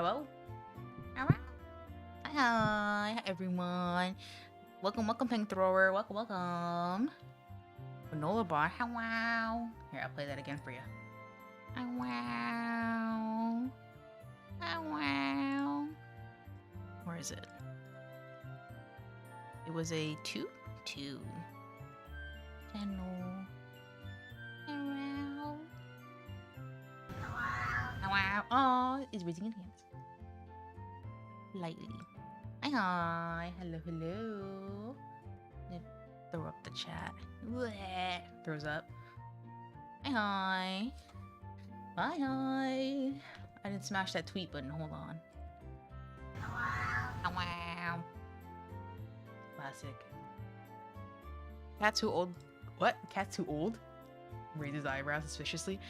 Hello? Hello? Hi, everyone. Welcome, Pink Thrower. Welcome. Granola bar. Wow. Here, I'll play that again for you. Wow. Wow. Where is it? It was a 2? 2. Channel. Wow. Wow. Oh, it's raising its hands. Lightly. Hi. Hello. Throw up the chat. Blech. Throws up. Hi. Hi. I didn't smash that tweet button. Hold on. Wow. Classic. Cat's too old. What? Cat's too old? Raise his eyebrows suspiciously.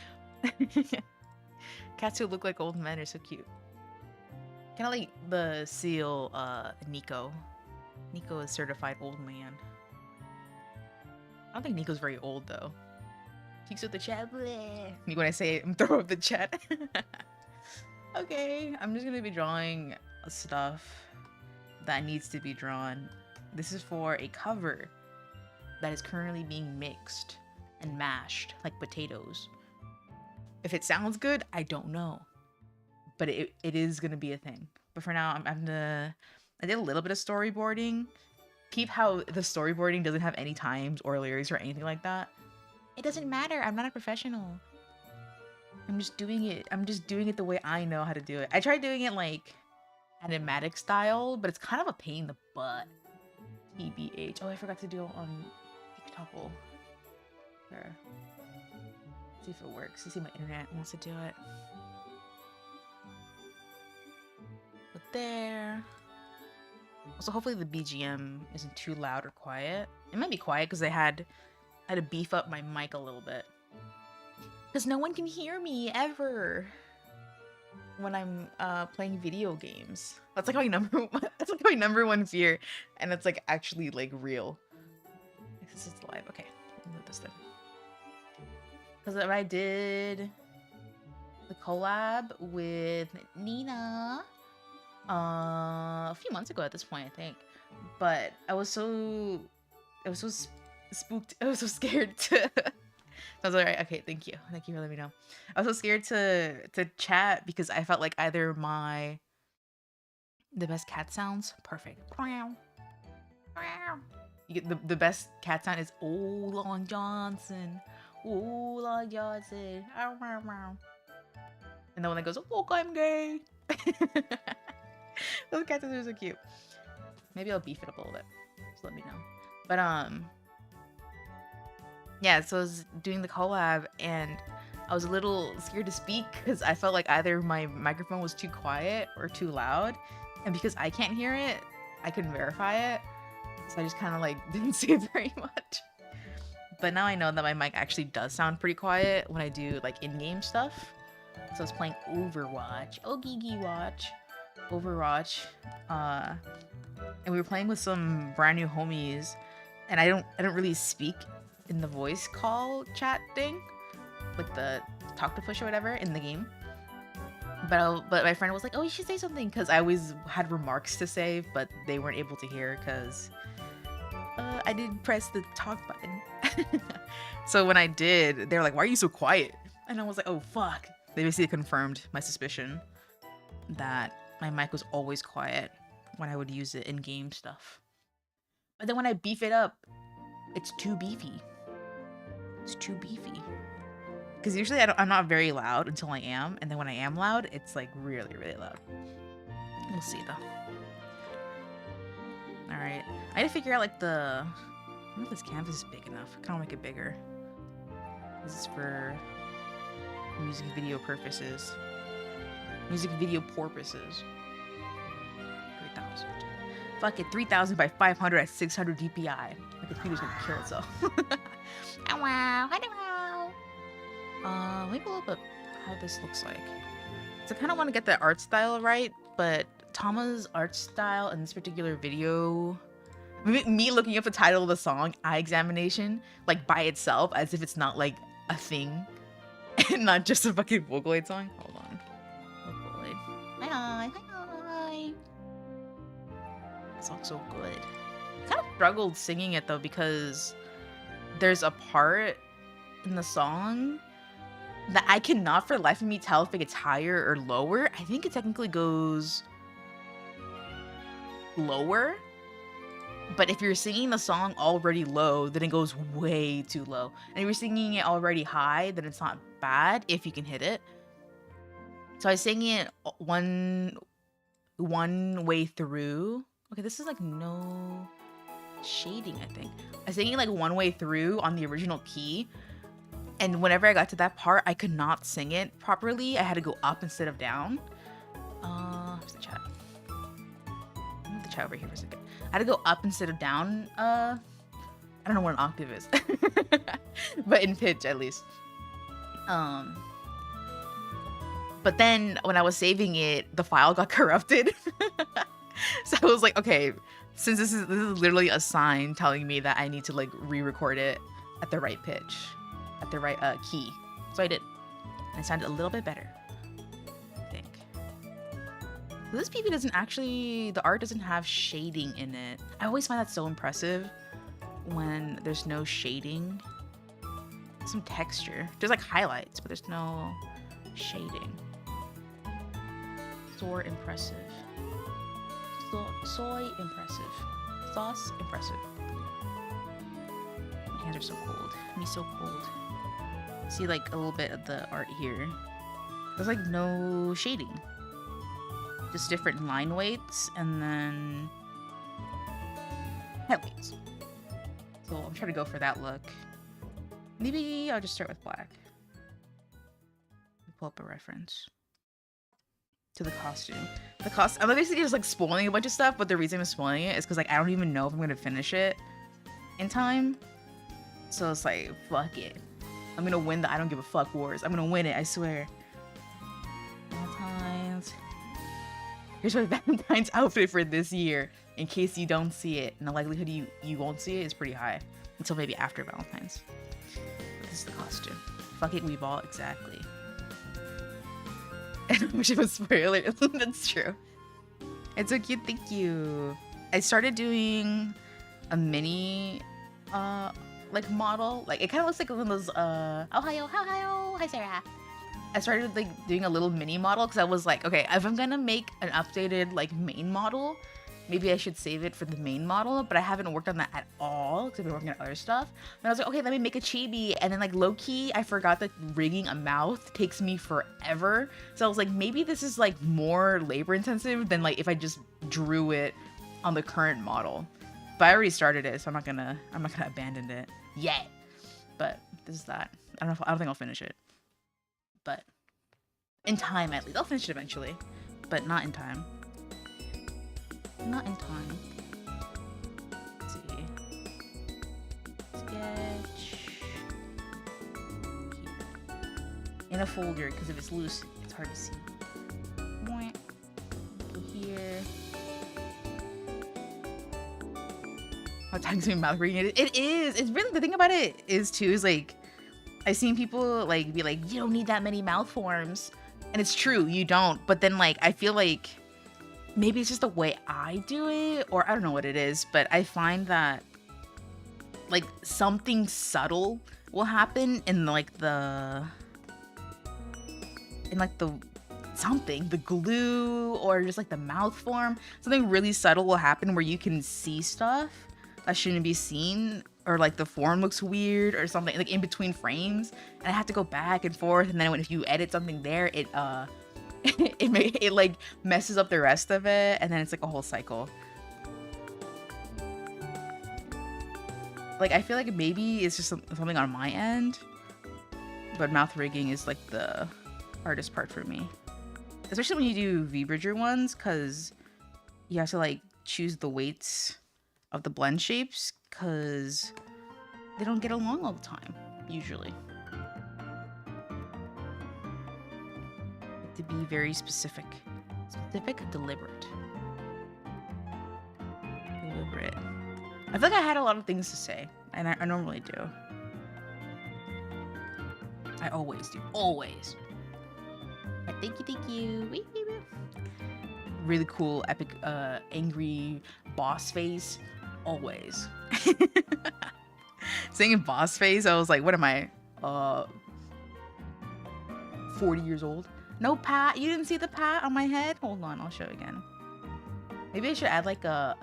Cats who look like old men are so cute. Kind of like the seal, Nico. Nico is certified old man. I don't think Nico's very old though. Cheeks with the chat. Bleh. Me when I say it, I'm throw up the chat. Okay, I'm just gonna be drawing stuff that needs to be drawn. This is for a cover that is currently being mixed and mashed like potatoes. If it sounds good, I don't know, but it is gonna be a thing. But for now, I did a little bit of storyboarding. Keep how the storyboarding doesn't have any times or lyrics or anything like that. It doesn't matter. I'm not a professional. I'm just doing it. I'm just doing it the way I know how to do it. I tried doing it like animatic style, but it's kind of a pain in the butt. TBH. Oh, I forgot to do it on TikTok. There. See if it works. See if my internet wants to do it. But there. Also, hopefully the BGM isn't too loud or quiet. It might be quiet because I had to beef up my mic a little bit. Because no one can hear me ever when I'm playing video games. That's like my number one fear, and it's like actually like real. This is live. Okay, I'll move this then. Because I did the collab with Nina a few months ago at this point, I think. But I was so spooked. I was so scared to. I was like, right, okay, thank you for letting me know. I was so scared to chat because I felt like either the best cat sounds perfect. You get the best cat sound is "Oh Long Johnson." Ooh, Long Johnson. Ow, ow, ow. And the one that goes, "Look, I'm gay." Those cats are so cute. Maybe I'll beef it up a little bit. Just let me know. But yeah. So I was doing the collab, and I was a little scared to speak because I felt like either my microphone was too quiet or too loud, and because I can't hear it, I couldn't verify it. So I just kind of like didn't say very much. But now I know that my mic actually does sound pretty quiet when I do like in-game stuff. So I was playing Overwatch. Oh, Gigi Watch. Overwatch. And we were playing with some brand new homies. And I don't really speak in the voice call chat thing. Like the talk to push or whatever in the game. But my friend was like, oh, you should say something. Because I always had remarks to say, but they weren't able to hear because I didn't press the talk button. So when I did, they were like, why are you so quiet? And I was like, oh fuck. They basically confirmed my suspicion that my mic was always quiet when I would use it in game stuff. But then when I beef it up, it's too beefy. It's too beefy. Because usually I'm not very loud until I am, and then when I am loud, it's like really, really loud. We'll see though. Alright. I need to figure out like I don't know if this canvas is big enough. I kind of make it bigger. This is for music video purposes. Music video porpoises. 3,000. Fuck it, 3,000 by 500 at 600 DPI. My computer's gonna kill itself. Wow, hello. Let me pull up how this looks like. So I kind of want to get the art style right, but Tama's art style in this particular video, me looking up the title of the song, Eye Examination, like by itself, as if it's not like a thing and not just a fucking Vocaloid song. Hold on. Vocaloid. Hi. song's so good. I kind of struggled singing it though because there's a part in the song that I cannot for the life of me tell if it gets higher or lower. I think it technically goes lower, but if you're singing the song already low, then it goes way too low. And if you're singing it already high, then it's not bad if you can hit it. So I was singing it one way through. Okay, this is like no shading, I think. I was singing like one way through on the original key. And whenever I got to that part, I could not sing it properly. I had to go up instead of down. Where's the chat? I'll move the chat over here for a second. I had to go up instead of down. I don't know what an octave is. But in pitch, at least. But then when I was saving it, the file got corrupted. So I was like, okay, since this is literally a sign telling me that I need to like re-record it at the right pitch. At the right key. So I did. And it sounded a little bit better, I think. This PV doesn't actually, the art doesn't have shading in it. I always find that so impressive when there's no shading. Some texture. There's like highlights, but there's no shading. So impressive. Soy impressive. Sauce impressive. My hands are so cold. Me so cold. See like a little bit of the art here. There's like no shading. Just different line weights and then head weights. So I'm trying to go for that look. Maybe I'll just start with black. Pull up a reference to the costume. I'm basically just like spoiling a bunch of stuff, but the reason I'm spoiling it is because like I don't even know if I'm gonna finish it in time. So it's like, fuck it. I'm gonna win the I don't give a fuck wars. I'm gonna win it, I swear. Valentine's. Here's my Valentine's outfit for this year, in case you don't see it. And the likelihood you won't see it is pretty high. Until maybe after Valentine's. But this is the costume. Fuck it, we've all, exactly. And I wish it was spoiler. That's true. It's so cute, thank you. I started doing a mini like model. Like it kind of looks like one of those Ohio, hi Sarah. I started like doing a little mini model because I was like, okay, if I'm gonna make an updated like main model, maybe I should save it for the main model, but I haven't worked on that at all because I've been working on other stuff. And I was like, okay, let me make a chibi. And then like low-key, I forgot that rigging a mouth takes me forever. So I was like, maybe this is like more labor intensive than like if I just drew it on the current model. But I already started it, so I'm not gonna abandon it yet. But this is that. I don't think I'll finish it. But in time at least. I'll finish it eventually. But not in time. Not in time. Let's see. Sketch. Here. In a folder, because if it's loose, it's hard to see. Go here. How times me mouth reading it. It is. It's really, the thing about it is too, is like, I've seen people like be like, you don't need that many mouth forms. And it's true, you don't. But then like, I feel like maybe it's just the way I do it, or I don't know what it is, but I find that like something subtle will happen in like the glue or just like the mouth form. Something really subtle will happen where you can see stuff that shouldn't be seen, or like the form looks weird or something like in between frames, and I have to go back and forth, and then if you edit something there, it it like messes up the rest of it, and then it's like a whole cycle. Like I feel like maybe it's just something on my end, but mouth rigging is like the hardest part for me, especially when you do V-Bridger ones, because you have to like choose the weights of the blend shapes because they don't get along all the time usually. To be very specific, deliberate. I feel like I had a lot of things to say, and I normally do. I always do, always. Thank you. Really cool, epic, angry boss face, always. Saying boss face, I was like, what am I? 40 years old. No pat. You didn't see the pat on my head? Hold on, I'll show again. Maybe I should add like an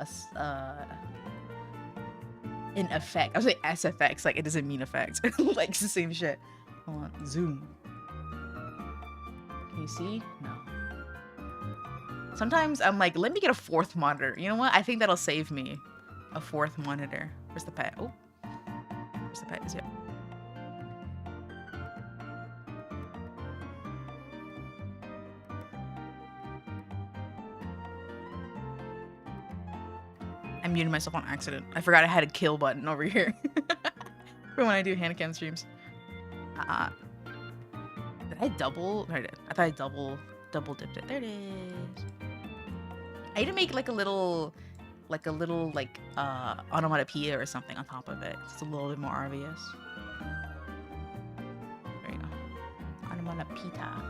effect. I was like SFX, like it doesn't mean effect. Like it's the same shit. Hold on, zoom. Can you see? No. Sometimes I'm like, let me get a 4th monitor. You know what? I think that'll save me. A 4th monitor. Where's the pet? Oh. Where's the pet? Is it? I muted myself on accident. I forgot I had a kill button over here. For when I do hand cam streams. Did I double? No, I did. I thought I double dipped it. There it is. I need to make like a little onomatopoeia or something on top of it. It's a little bit more obvious. There you go. Onomatopoeia.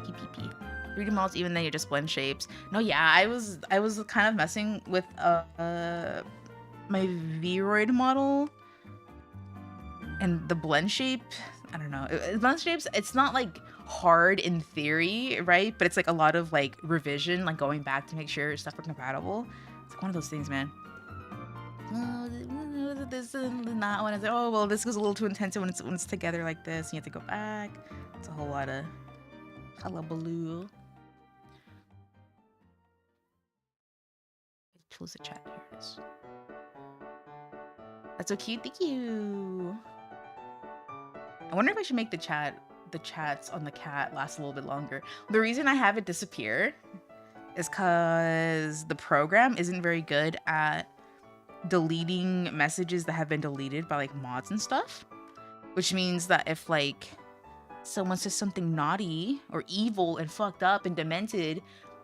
PPP. 3D models, even then you just blend shapes. No, yeah, I was kind of messing with my Vroid model and the blend shape. I don't know. Blend shapes, it's not like hard in theory, right? But it's like a lot of like revision, like going back to make sure stuff are compatible. It's like one of those things, man. This and that one. It's like, oh well, this goes a little too intense when it's together like this. You have to go back. It's a whole lot of hullabaloo. Close the chat. Here it is. That's so cute. Thank you. I wonder if I should make the chats on the cat last a little bit longer. The reason I have it disappear is because the program isn't very good at deleting messages that have been deleted by like mods and stuff, which means that if like someone says something naughty or evil and fucked up and demented,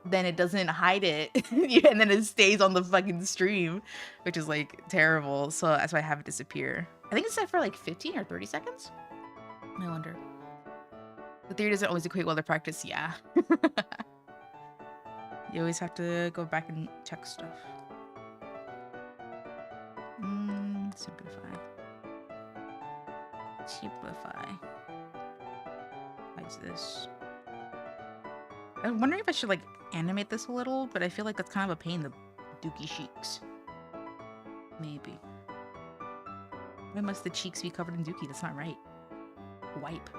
then it doesn't hide it. And then it stays on the fucking stream, which is like terrible. So that's why I have it disappear. I think it's set for like 15 or 30 seconds. I wonder. The theory doesn't always equate well to practice. Yeah. You always have to go back and check stuff. Simplify. Simplify. Why is this? I'm wondering if I should like animate this a little, but I feel like that's kind of a pain, the dookie cheeks. Maybe. Why must the cheeks be covered in dookie? That's not right. Wipe.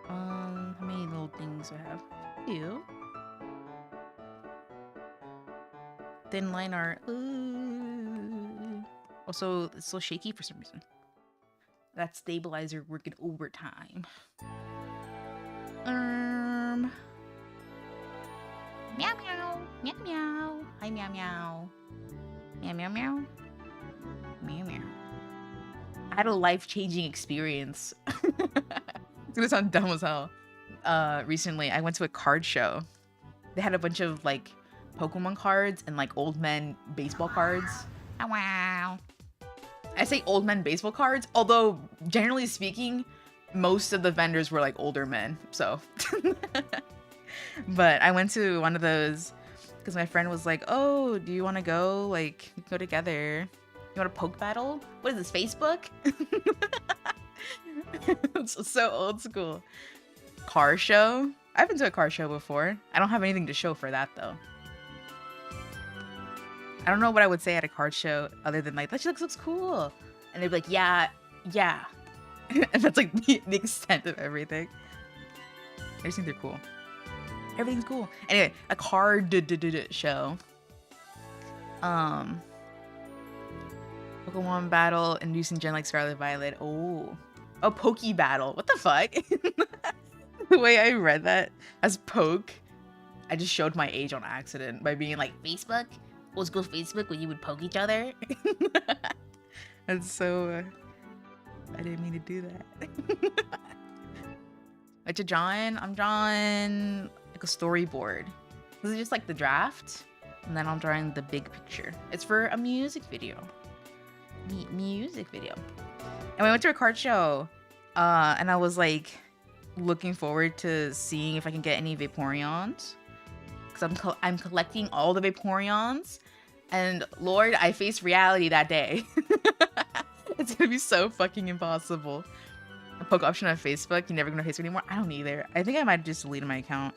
How many little things do I have? Ew. Thin line art. Ooh. Also, it's so shaky for some reason. That stabilizer working overtime. Meow meow. Meow meow. Hi meow meow. Meow meow meow. Meow meow. I had a life-changing experience. It's gonna sound dumb as hell. Recently, I went to a card show. They had a bunch of like Pokemon cards and like old men baseball cards. Oh, wow. I say old men baseball cards, although generally speaking, most of the vendors were like older men. So, but I went to one of those because my friend was like, "Oh, do you want to go? Like, we can go together. You want a poke battle? What is this, Facebook?" It's so old school. Car show? I've been to a car show before. I don't have anything to show for that though. I don't know what I would say at a card show other than like, that looks cool. And they'd be like, yeah. And that's like the extent of everything. I just think they're cool. Everything's cool. Anyway, a card show. Pokemon battle inducing gen like Scarlet Violet. Oh, a Poke battle. What the fuck? The way I read that as poke, I just showed my age on accident by being like, Facebook? Old school Facebook when you would poke each other? That's so... I didn't mean to do that. What's a John? I'm drawing like a storyboard. This is just like the draft. And then I'm drawing the big picture. It's for a music video. Music video. And we went to a card show. And I was like looking forward to seeing if I can get any Vaporeons. because I'm collecting all the Vaporeons, and Lord, I face reality that day. It's gonna be so fucking impossible. A poke option on Facebook, you're never gonna Facebook anymore. I don't either. I think I might just delete my account.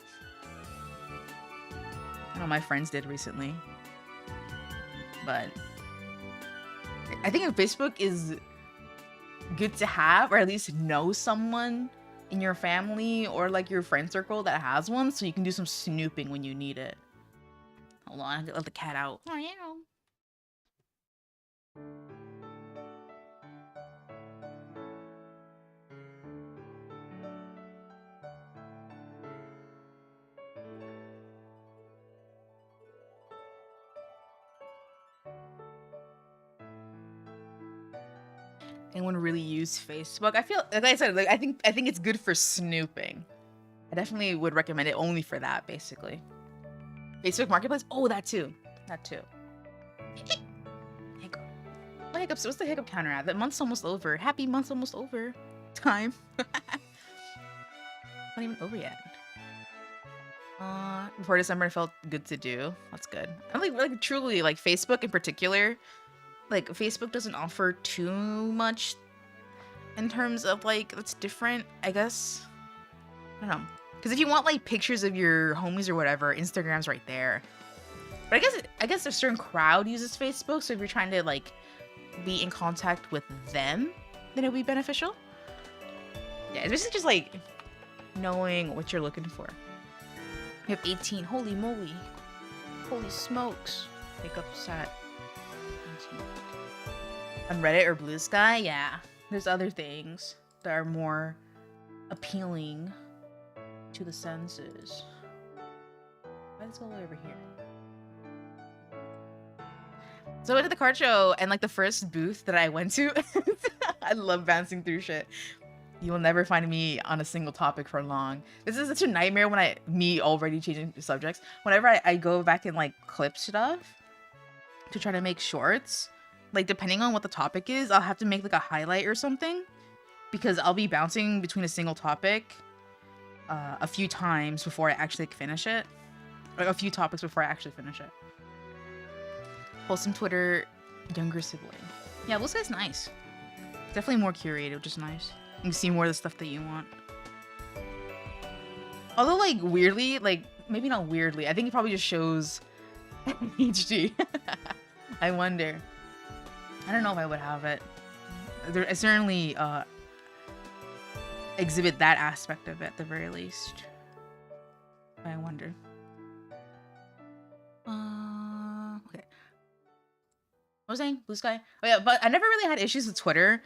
I know my friends did recently, but I think if Facebook is good to have, or at least know someone in your family or like your friend circle that has one, so you can do some snooping when you need it. Hold on, I have to let the cat out. Oh yeah. Anyone really use Facebook? I feel, like I said, like I think it's good for snooping. I definitely would recommend it only for that, basically. Facebook Marketplace? Oh, that too. That too. Hiccup. What hiccups? What's the hiccup counter at? That month's almost over. Happy month's almost over. Time. Not even over yet. Before December, it felt good to do. That's good. I like truly, like Facebook in particular, like Facebook doesn't offer too much in terms of like that's different, I guess. I don't know. Because if you want like pictures of your homies or whatever, Instagram's right there. But I guess a certain crowd uses Facebook, so if you're trying to like be in contact with them, then it would be beneficial. Yeah, it's basically just like knowing what you're looking for. We have 18. Holy moly. Holy smokes. Wake up set. 19. On Reddit or Blue Sky, yeah. There's other things that are more appealing to the senses. Let's go over here. So I went to the card show, and like the first booth that I went to, I love bouncing through shit. You will never find me on a single topic for long. This is such a nightmare when me already changing subjects. Whenever I go back and like clip stuff to try to make shorts, like depending on what the topic is, I'll have to make like a highlight or something, because I'll be bouncing between a single topic a few times before I actually finish it. Like a few topics before I actually finish it. Wholesome Twitter, younger sibling. Yeah, Blue Sky's nice. Definitely more curated, which is nice. You can see more of the stuff that you want. Although, like, weirdly, like, maybe not weirdly, I think it probably just shows HD. I wonder. I don't know if I would have it. I certainly exhibit that aspect of it at the very least. I wonder. Okay. What was I saying? Blue Sky? Oh yeah, but I never really had issues with Twitter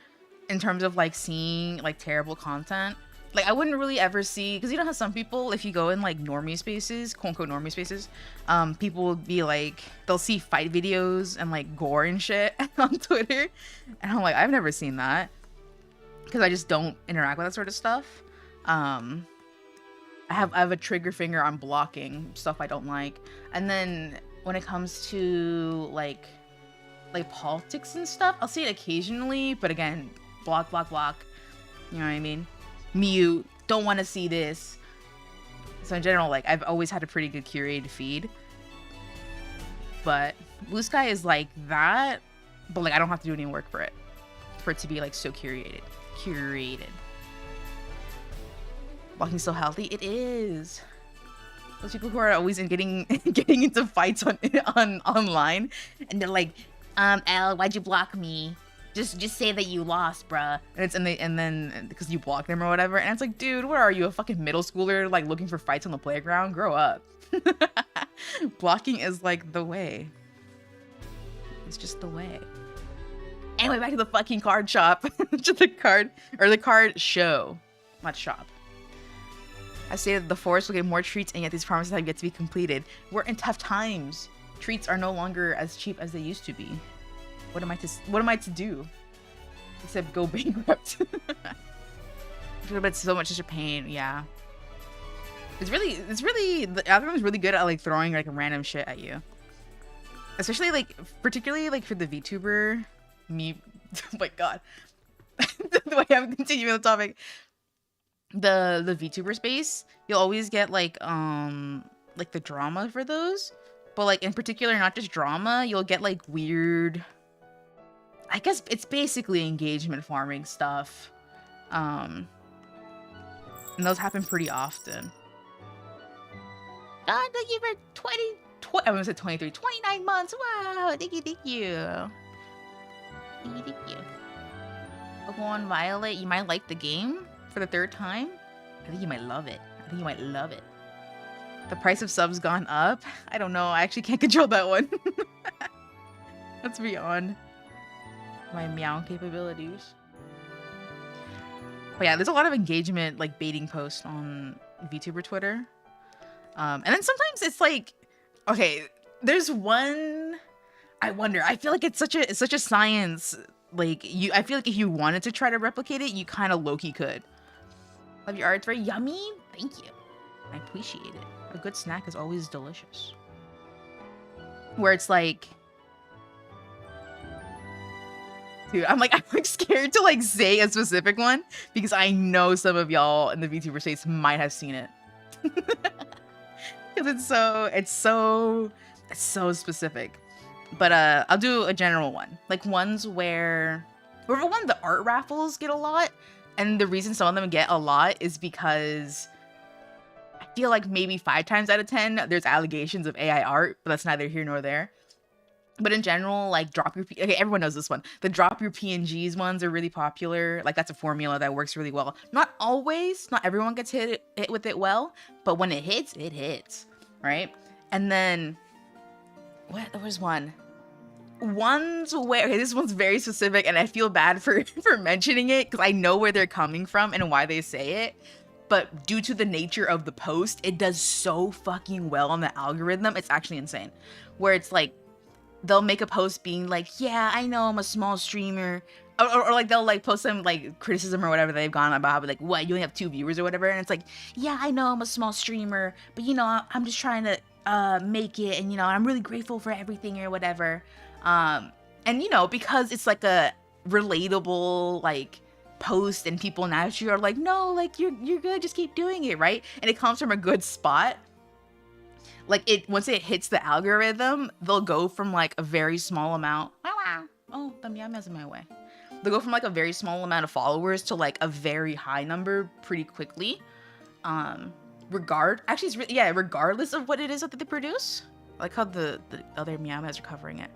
in terms of like seeing like terrible content. Like I wouldn't really ever see, because you know how some people, if you go in like normie spaces, quote unquote normie spaces, people will be like, they'll see fight videos and like gore and shit on Twitter. And I'm like, I've never seen that, because I just don't interact with that sort of stuff. I have a trigger finger on blocking stuff I don't like. And then when it comes to like politics and stuff, I'll see it occasionally, but again, block. You know what I mean? Mute, don't want to see this. So in general, like I've always had a pretty good curated feed. But Blue Sky is like that, but like I don't have to do any work for it to be like so curated. Walking so healthy, it is. Those people who are always getting into fights on online, and they're like, L, why'd you block me? Just say that you lost, bruh. And then because you blocked them or whatever, and it's like, dude, what are you, a fucking middle schooler like looking for fights on the playground? Grow up. Blocking is like the way. It's just the way. Anyway, back to the fucking card shop. To the card show, not shop. I say that the forest will get more treats, and yet these promises have yet to be completed. We're in tough times. Treats are no longer as cheap as they used to be. What am I to do? Except go bankrupt. But so much such a pain, yeah. It's really the algorithm's really good at like throwing like random shit at you. Especially like particularly like for the VTuber me oh my god. The way I'm continuing the topic. The VTuber space, you'll always get like like the drama for those, but like in particular, not just drama, you'll get like weird, I guess it's basically engagement farming stuff. And those happen pretty often. God, thank you for I almost said 23, 29 months. Wow, thank you, thank you. Thank you, thank you. Pokemon Violet, you might like the game for the 3rd time. I think you might love it. I think you might love it. The price of subs gone up? I don't know. I actually can't control that one. That's beyond my meow capabilities. But yeah, there's a lot of engagement, like baiting posts on VTuber Twitter. And then sometimes it's like, okay, there's one, I wonder, I feel like it's such a science. Like I feel like if you wanted to try to replicate it, you kind of low-key could. Love your art, it's very yummy. Thank you. I appreciate it. A good snack is always delicious. Where it's like, dude, I'm like scared to like say a specific one because I know some of y'all in the VTuber states might have seen it. Because it's so specific. But I'll do a general one. Like ones where for one, the art raffles get a lot. And the reason some of them get a lot is because I feel like maybe 5 times out of 10, there's allegations of AI art, but that's neither here nor there. But in general, like okay, everyone knows this one. The drop your PNGs ones are really popular. Like that's a formula that works really well. Not always, not everyone gets hit with it well, but when it hits, right? And then, there was one. Ones where, okay, this one's very specific and I feel bad for mentioning it because I know where they're coming from and why they say it. But due to the nature of the post, it does so fucking well on the algorithm. It's actually insane. Where it's like, they'll make a post being like, yeah, I know I'm a small streamer. Or like they'll like post some like criticism or whatever they've gone about, like, what, you only have 2 viewers or whatever. And it's like, yeah, I know I'm a small streamer, but you know, I'm just trying to make it. And you know, I'm really grateful for everything or whatever. And you know, because it's like a relatable like post and people naturally are like, no, like you're good, just keep doing it, right? And it comes from a good spot. Like once it hits the algorithm, they'll go from like a very small amount. Oh, the meow meow's in my way. They'll go from like a very small amount of followers to like a very high number pretty quickly. Regardless of what it is that they produce. I like how the other meow meows are covering it.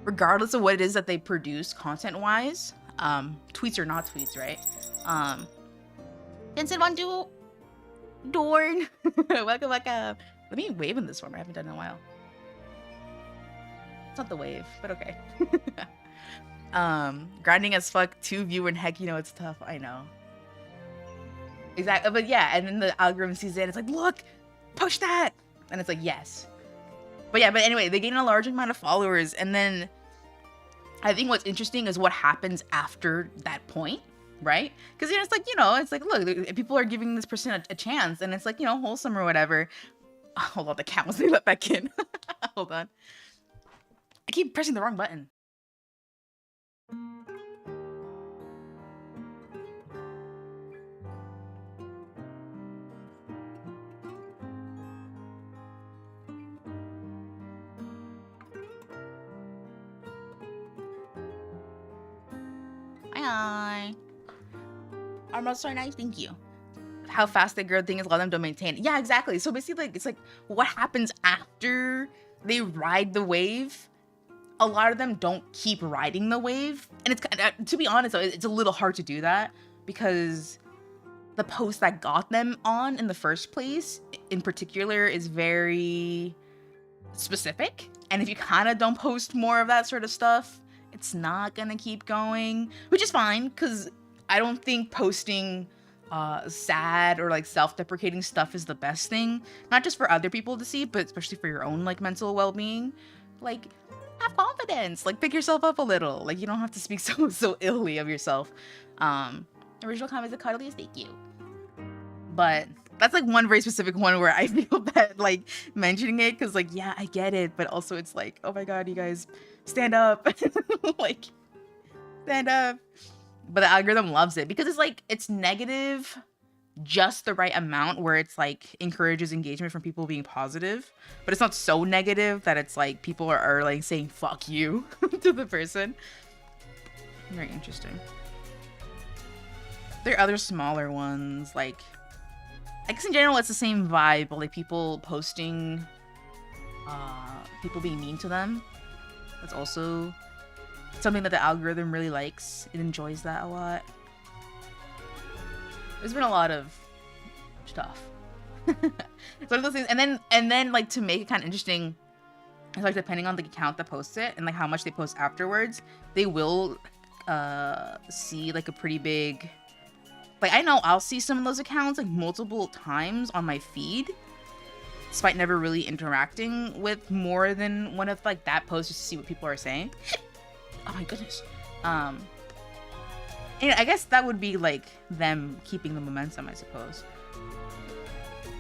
Regardless of what it is that they produce content-wise, tweets or not tweets, right? Vincent Wandu, Dorn, welcome. Let me wave in this one. I haven't done it in a while. It's not the wave, but okay. Grinding as fuck, 2 viewer, and heck, you know it's tough. I know. Exactly, but yeah, and then the algorithm sees it. It's like, look, push that, and it's like, yes. But yeah, but anyway, they gain a large amount of followers, and then I think what's interesting is what happens after that point, right? Because you know, it's like, look, people are giving this person a chance, and it's like, you know, wholesome or whatever. Oh, hold on, the cat wants me to let back in. Hold on. I keep pressing the wrong button. Hi. Armor so nice, thank you. How fast they grow things, a lot of them don't maintain. Yeah, exactly. So basically, like, it's like what happens after they ride the wave. A lot of them don't keep riding the wave, and it's kind of, to be honest, it's a little hard to do that because the post that got them on in the first place, in particular, is very specific. And if you kind of don't post more of that sort of stuff, it's not gonna keep going, which is fine because I don't think posting sad or like self-deprecating stuff is the best thing, not just for other people to see, but especially for your own like mental well-being. Like, have confidence, like pick yourself up a little. Like, you don't have to speak so illy of yourself. Original comments, the cuddliest, thank you. But that's like one very specific one where I feel bad like mentioning it because like, yeah, I get it, but also it's like, oh my god, you guys stand up. Like, stand up. But the algorithm loves it because it's like, it's negative just the right amount where it's like encourages engagement from people being positive, but it's not so negative that it's like people are like saying fuck you to the person. Very interesting. There are other smaller ones, like I guess in general it's the same vibe, but like people posting people being mean to them. That's also something that the algorithm really likes. It enjoys that a lot. There's been a lot of stuff. It's one of those things, and then like to make it kind of interesting, it's like depending on the account that posts it and like how much they post afterwards, they will see like a pretty big, like I know I'll see some of those accounts like multiple times on my feed, despite never really interacting with more than one of like that post just to see what people are saying. Oh my goodness. And I guess that would be like them keeping the momentum, I suppose.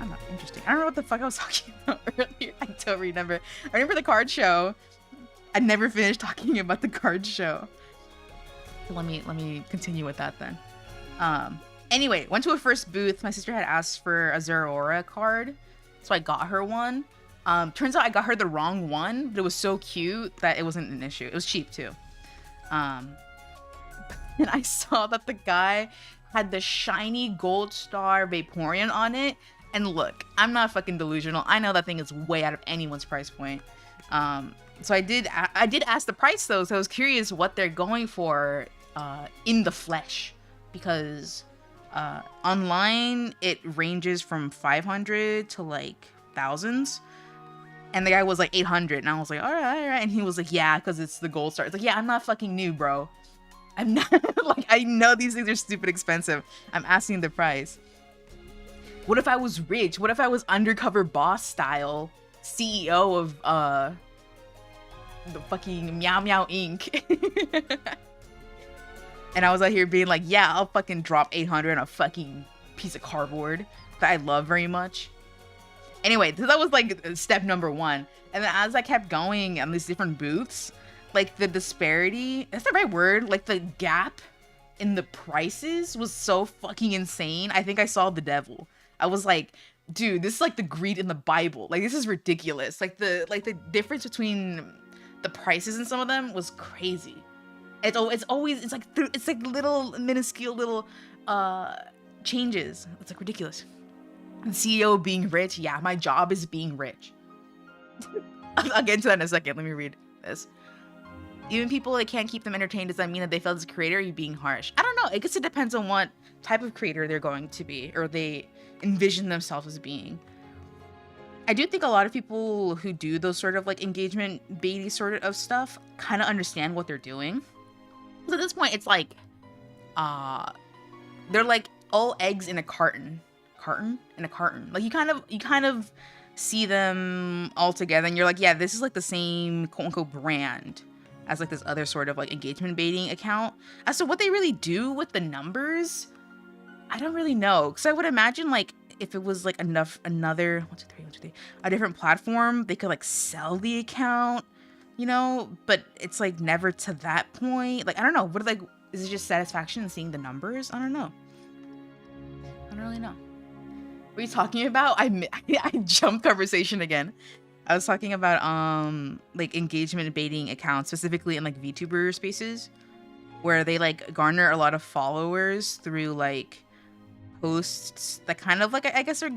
I'm not interesting. I don't know what the fuck I was talking about earlier. I don't remember. I remember the card show. I never finished talking about the card show. So let me continue with that then. Anyway, went to a first booth. My sister had asked for a Zeraora card, so I got her one. Turns out I got her the wrong one, but it was so cute that it wasn't an issue. It was cheap too. And I saw that the guy had the shiny gold star Vaporeon on it. And look, I'm not fucking delusional. I know that thing is way out of anyone's price point. So I did ask the price though, so I was curious what they're going for in the flesh, because online it ranges from 500 to like thousands, and the guy was like 800, and I was like, all right, and he was like, yeah, because it's the gold star. It's like, yeah, I'm not fucking new, bro. I'm not like, I know these things are stupid expensive. I'm asking the price. What if I was rich? What if I was undercover boss style CEO of the fucking MEOW Inc. And I was out here being like, yeah, I'll fucking drop 800 on a fucking piece of cardboard that I love very much. Anyway, so that was like step number one. And then as I kept going on these different booths, like the disparity, that's the right word, like the gap in the prices was so fucking insane. I think I saw the devil. I was like, dude, this is like the greed in the Bible. Like, this is ridiculous. Like the difference between the prices in some of them was crazy. It's like little minuscule little changes. It's like ridiculous. And CEO being rich, yeah, my job is being rich. I'll get into that in a second. Let me read this. Even people that can't keep them entertained, does that mean that they failed as a creator? Or are you being harsh? I don't know. I guess it depends on what type of creator they're going to be, or they envision themselves as being. I do think a lot of people who do those sort of like engagement baity sort of stuff kind of understand what they're doing. So at this point, it's like, they're like all eggs in a carton. Like you kind of see them all together, and you're like, yeah, this is like the same quote unquote brand as like this other sort of like engagement baiting account. As to what they really do with the numbers, I don't really know. Because I would imagine like if it was like another a different platform, they could like sell the account, you know, but it's like never to that point. Like, I don't know. What like, is it just satisfaction in seeing the numbers? I don't know. I don't really know. What are you talking about? I jumped conversation again. I was talking about like engagement baiting accounts, specifically in like VTuber spaces, where they like garner a lot of followers through like posts that kind of like I guess are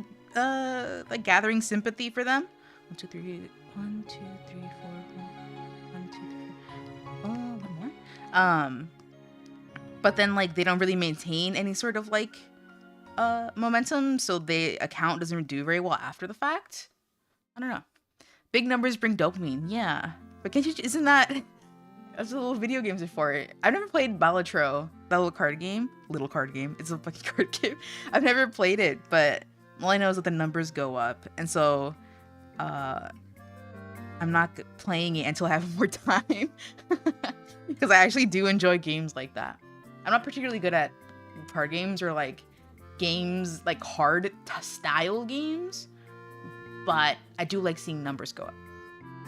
like gathering sympathy for them. 1, 2, 3, 1, 2, 3, 4, 1, 2, 3. Oh, one more. But then like they don't really maintain any sort of like momentum, so the account doesn't do very well after the fact. I don't know. Big numbers bring dopamine, yeah. But can't you, isn't that, that's what little video games are for. I've never played Balatro, that little card game. It's a fucking card game. I've never played it, but all I know is that the numbers go up. And so, I'm not playing it until I have more time. Because I actually do enjoy games like that. I'm not particularly good at card games or like games, like hard style games. But I do like seeing numbers go up.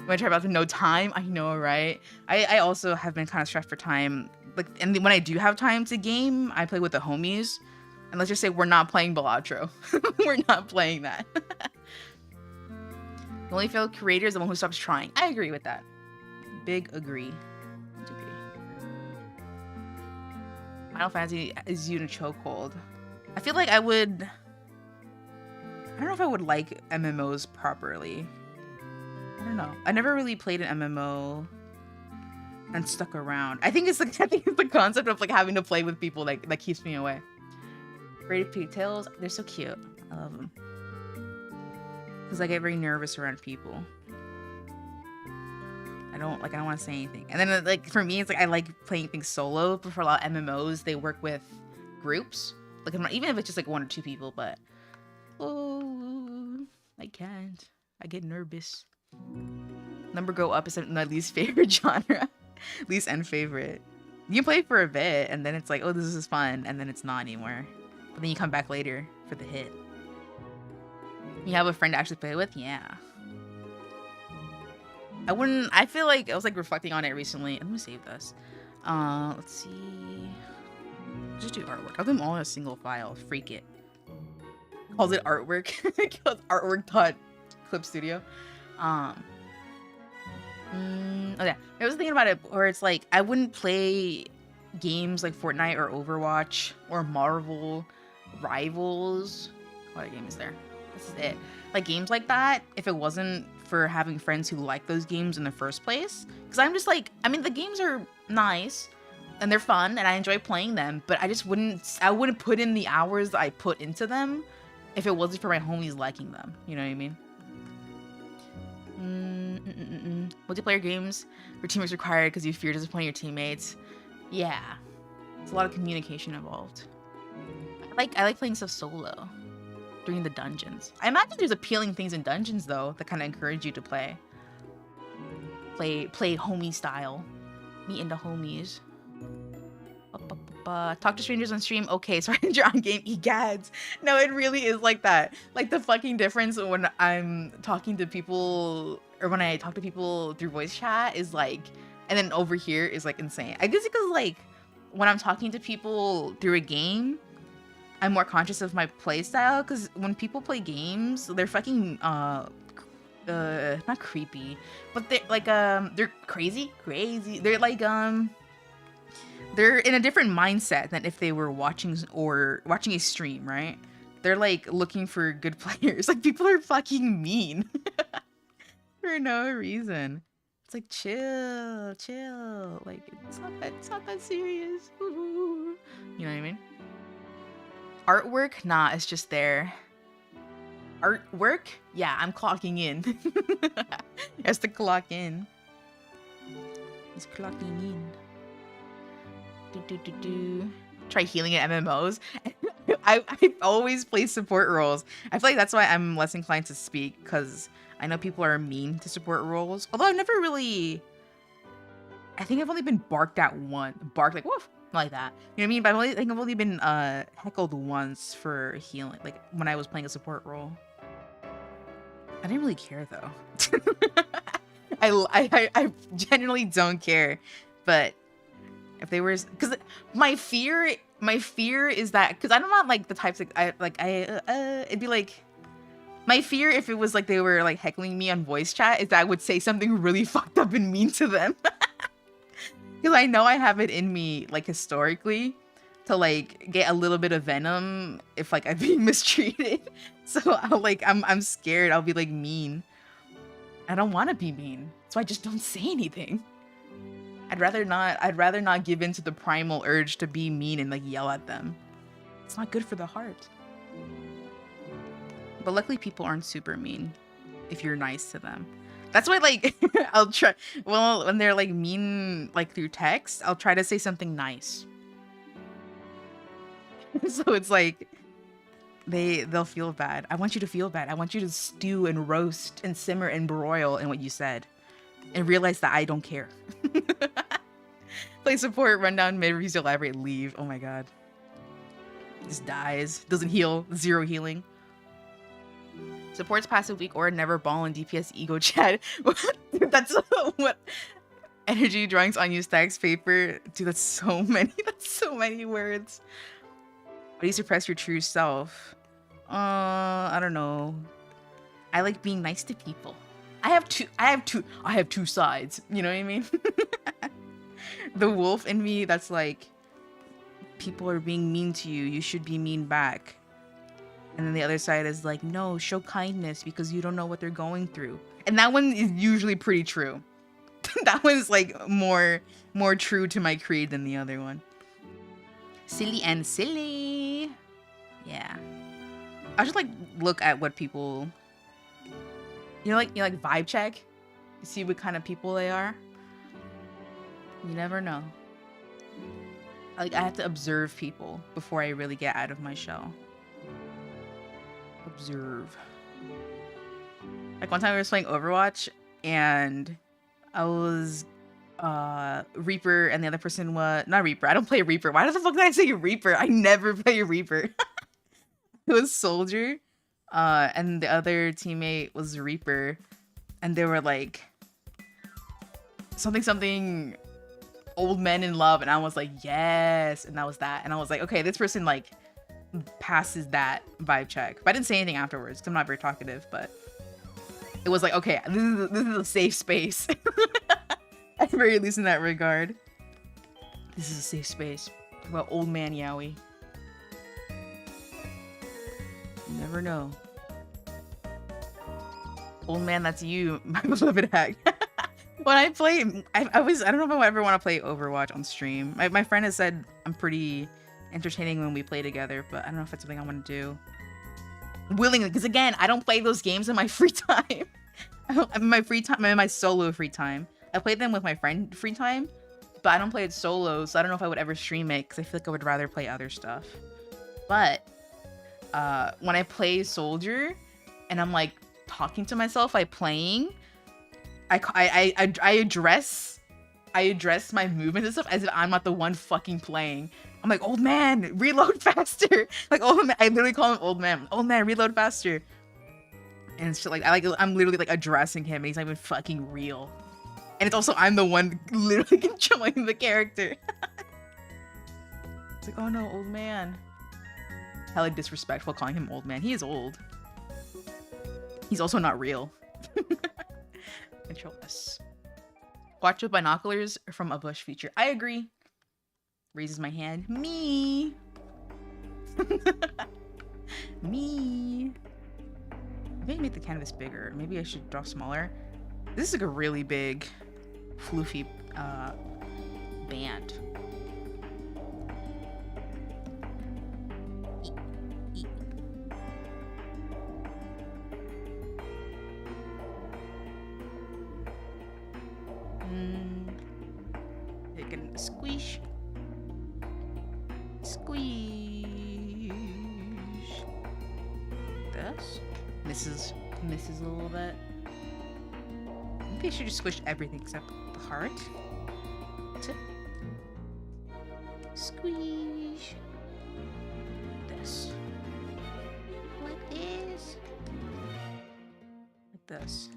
When I try about to no time, I know, right? I also have been kind of stressed for time. Like, and when I do have time to game, I play with the homies. And let's just say we're not playing Balatro. We're not playing that. The only failed creator is the one who stops trying. I agree with that. Big agree. Final Fantasy is you in a chokehold. I feel like I don't know if I would like MMOs properly. I don't know. I never really played an MMO and stuck around. I think it's the concept of like having to play with people that keeps me away. Braided pigtails, they're so cute. I love them. Because I get very nervous around people. I don't want to say anything. And then like for me, it's like I like playing things solo. But for a lot of MMOs, they work with groups. Like even if it's just like 1 or 2 people, but I can't. I get nervous. Number go up is my least favorite genre. Least and favorite. You play for a bit and then it's like, oh, this is fun, and then it's not anymore. But then you come back later for the hit. You have a friend to actually play with? Yeah. I feel like I was like reflecting on it recently. I'm gonna save this. Let's see. Just do artwork. I'll do them all in a single file. Freak it. Calls it artwork. Calls artwork.clip studio. Oh yeah. I was thinking about it where it's like I wouldn't play games like Fortnite or Overwatch or Marvel Rivals. What game is there? This is it. Like games like that, if it wasn't for having friends who like those games in the first place. Because I'm just like, I mean, the games are nice and they're fun and I enjoy playing them, but I wouldn't put in the hours that I put into them if it wasn't for my homies liking them. You know what I mean? Multiplayer games where teamwork is required because you fear disappointing your teammates. Yeah. It's a lot of communication involved. I like playing stuff solo during the dungeons. I imagine there's appealing things in dungeons though that kind of encourage you to play homie style. Meet into homies. Talk to strangers on stream. Okay, so you're on game. Egads. No, it really is like that. Like the fucking difference when I'm talking to people or when I talk to people through voice chat is like, and then over here is like insane. I guess because like when I'm talking to people through a game, I'm more conscious of my play style. Because when people play games, they're fucking not creepy, but they're like they're crazy. They're like they're in a different mindset than if they were watching a stream, right? They're like looking for good players. Like people are fucking mean for no reason. It's like chill. Like it's not that serious. You know what I mean? Artwork, nah, it's just there. Artwork, yeah, I'm clocking in. He has to clock in. He's clocking in. Try healing at MMOs. I always play support roles. I feel like that's why I'm less inclined to speak, because I know people are mean to support roles. Although I've never really, I think I've only been barked at once. Barked like woof, like that. You know what I mean? But I think I've only been heckled once for healing, like when I was playing a support role. I didn't really care though. I genuinely don't care, but if they were, because my fear is that, because I'm not like the types of, it'd be like, my fear if it was like they were like heckling me on voice chat is that I would say something really fucked up and mean to them. Because I know I have it in me, like historically, to like get a little bit of venom if like I'm being mistreated. So I'm scared I'll be like mean. I don't want to be mean, so I just don't say anything. I'd rather not give in to the primal urge to be mean and like yell at them. It's not good for the heart. But luckily people aren't super mean if you're nice to them. That's why like I'll try, well, when they're like mean like through text, I'll try to say something nice. So it's like they'll feel bad. I want you to feel bad. I want you to stew and roast and simmer and broil in what you said. And realize that I don't care. Play support, run down mid, refuse to elaborate, leave. Oh my god. Just dies. Doesn't heal. 0 healing. Supports passive weak or never ball in DPS ego chat. That's what. Energy drawings on you stacks paper. Dude, that's so many. That's so many words. do you suppress your true self? I don't know. I like being nice to people. I have two sides. You know what I mean? The wolf in me that's like, people are being mean to you, you should be mean back. And then the other side is like, no, show kindness because you don't know what they're going through. And that one is usually pretty true. That one's like more true to my creed than the other one. Silly and silly. Yeah. I just like look at what people, you know, like vibe check. You see what kind of people they are. You never know. Like, I have to observe people before I really get out of my shell. Observe. Like one time we were playing Overwatch and I was Reaper and the other person was not Reaper. I don't play Reaper. Why the fuck did I say Reaper? I never play Reaper. It was Soldier. And the other teammate was Reaper. And they were like something old men in love, and I was like, yes, and that was that. And I was like, okay, this person like passes that vibe check. But I didn't say anything afterwards because I'm not very talkative, but it was like, okay, this is a safe space. At the very least in that regard. This is a safe space. Well, old man Yowie. You never know. Old man, that's you, my beloved hack. When I play, I don't know if I ever want to play Overwatch on stream. My friend has said I'm pretty entertaining when we play together, but I don't know if it's something I want to do. Willingly, because again, I don't play those games in my free time. In my solo free time. I play them with my friend free time, but I don't play it solo, so I don't know if I would ever stream it, because I feel like I would rather play other stuff. But when I play Soldier, and I'm like talking to myself, like playing, I address my movements and stuff as if I'm not the one fucking playing. I'm like, old man, reload faster. Like, old man, I literally call him old man. Old man, reload faster. And it's just like, I'm literally like addressing him, and he's not even fucking real. And it's also, I'm the one literally controlling the character. It's like, oh no, old man. Hella disrespectful calling him old man. He is old. He's also not real. Control S. Watch with binoculars from a bush feature. I agree. Raises my hand. Me. Me. Maybe make the canvas bigger. Maybe I should draw smaller. This is like a really big, floofy band. They can squish. Squeeze. This misses a little bit. Maybe I should just squish everything except the heart. That's it. Squeeze. This. Like this. Like this.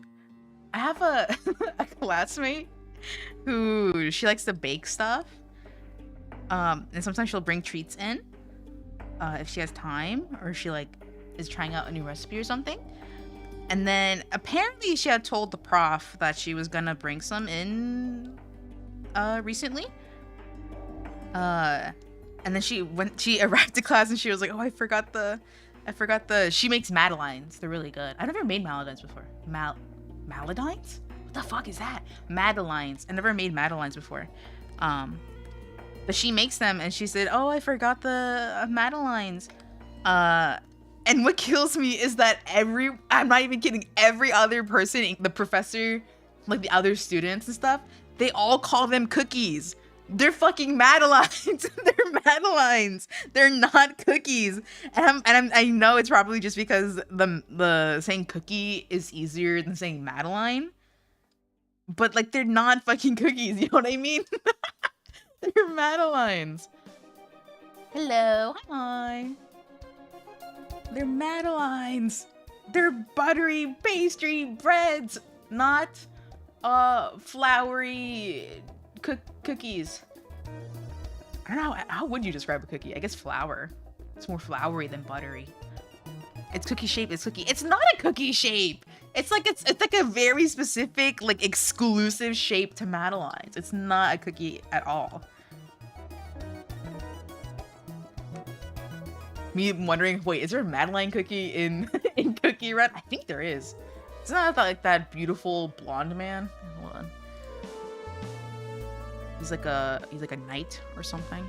I have a classmate who she likes to bake stuff. And sometimes she'll bring treats in if she has time, or she like is trying out a new recipe or something. And then apparently she had told the prof that she was gonna bring some in recently. And then she arrived to class and she was like, oh, I forgot the she makes madeleines. They're really good. I've never made madeleines before. Madeleines? What the fuck is that? Madeleines. I never made madeleines before. But she makes them, and she said, oh, I forgot the madeleines. And what kills me is that I'm not even kidding, every other person, the professor, like the other students and stuff, they all call them cookies. They're fucking madeleines. They're madeleines. They're not cookies. And I know it's probably just because the saying cookie is easier than saying madeleine. But like, they're not fucking cookies. You know what I mean? They're madeleines. Hello. Hi. They're madeleines. They're buttery pastry breads, not floury cookies. I don't know, how would you describe a cookie? I guess flour. It's more flowery than buttery. It's cookie shape. It's cookie. It's not a cookie shape. It's like a very specific, like, exclusive shape to Madeline's. It's not a cookie at all. Me wondering, wait, is there a Madeline cookie in in Cookie Run? I think there is. It's not like that beautiful blonde man. Hold on. He's like a knight or something.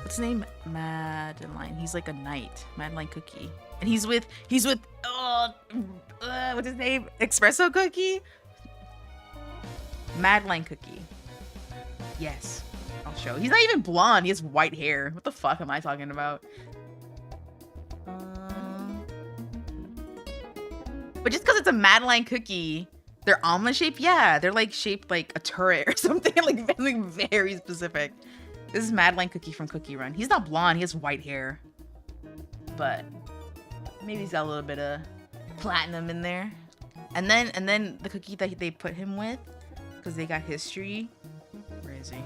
What's his name? Madeline. He's like a knight. Madeline Cookie. And he's with what's his name? Espresso Cookie? Madeline Cookie. Yes. I'll show. He's not even blonde. He has white hair. What the fuck am I talking about? But just because it's a Madeline cookie, they're almond shaped? Yeah, they're like shaped like a turret or something. Like very specific. This is Madeline Cookie from Cookie Run. He's not blonde. He has white hair. But maybe he's got a little bit of platinum in there. And then the cookie that they put him with, because they got history. Where is he?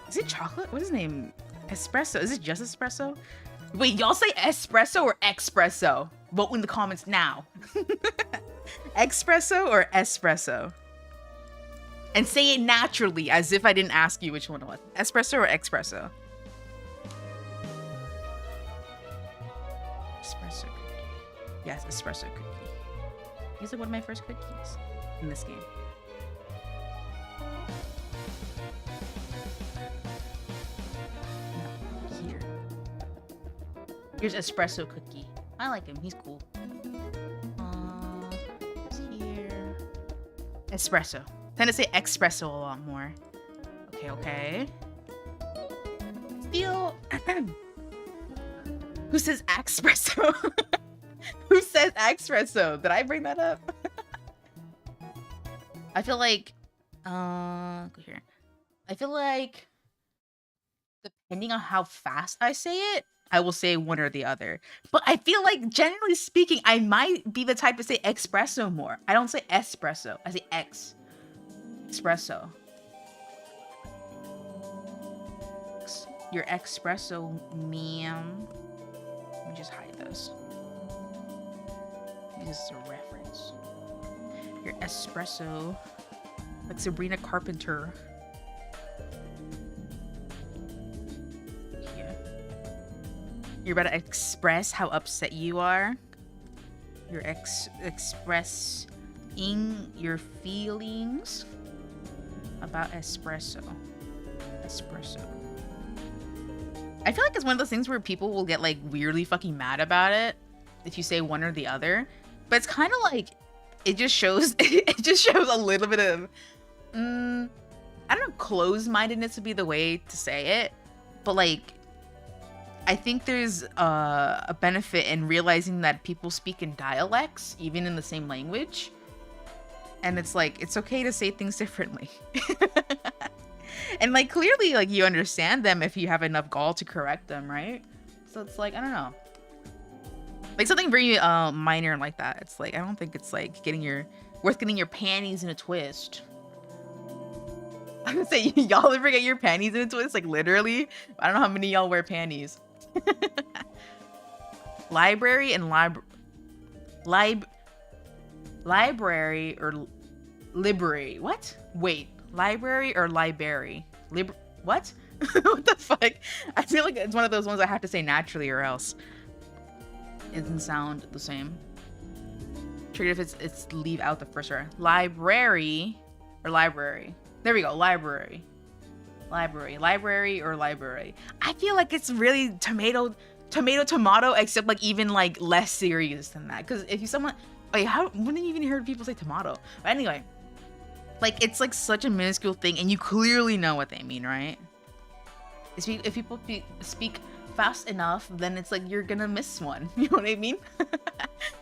Is it chocolate? What is his name? Espresso. Is it just espresso? Wait, y'all say espresso or espresso? Vote in the comments now. Espresso or espresso? And say it naturally, as if I didn't ask you which one it was. Espresso or espresso? Espresso cookie. Yes, espresso cookie. These are one of my first cookies in this game. Here's espresso cookie. I like him. He's cool. What's here? Espresso. Tend to say espresso a lot more. Okay. Still. Who says espresso? Who says espresso? Did I bring that up? I feel like. Go here. I feel like, depending on how fast I say it, I will say one or the other. But I feel like, generally speaking, I might be the type to say espresso more. I don't say espresso. I say espresso. Your espresso, ma'am. Let me just hide this. This is a reference. Your espresso. Like Sabrina Carpenter. You're about to express how upset you are. You're expressing your feelings about espresso. I feel like it's one of those things where people will get like weirdly fucking mad about it if you say one or the other. But it's kind of like it just shows a little bit of I don't know, closed-mindedness would be the way to say it. But like, I think there's a benefit in realizing that people speak in dialects, even in the same language. And it's like, it's okay to say things differently. And like, clearly, like, you understand them if you have enough gall to correct them, right? So it's like, I don't know. Like, something very minor like that. It's like, I don't think it's like worth getting your panties in a twist. I would say, y'all ever get your panties in a twist? Like, literally? I don't know how many y'all wear panties. Library and library or library. What? Wait, library or library? What? What the fuck? I feel like it's one of those ones I have to say naturally or else it doesn't sound the same. Triggered if it's leave out the first word. Library or library. There we go. Library or library. I feel like it's really tomato, except like even like less serious than that. Because if you wait, wouldn't you even hear people say tomato? But anyway, like, it's like such a minuscule thing, and you clearly know what they mean, right? If people speak fast enough, then it's like you're gonna miss one. You know what I mean?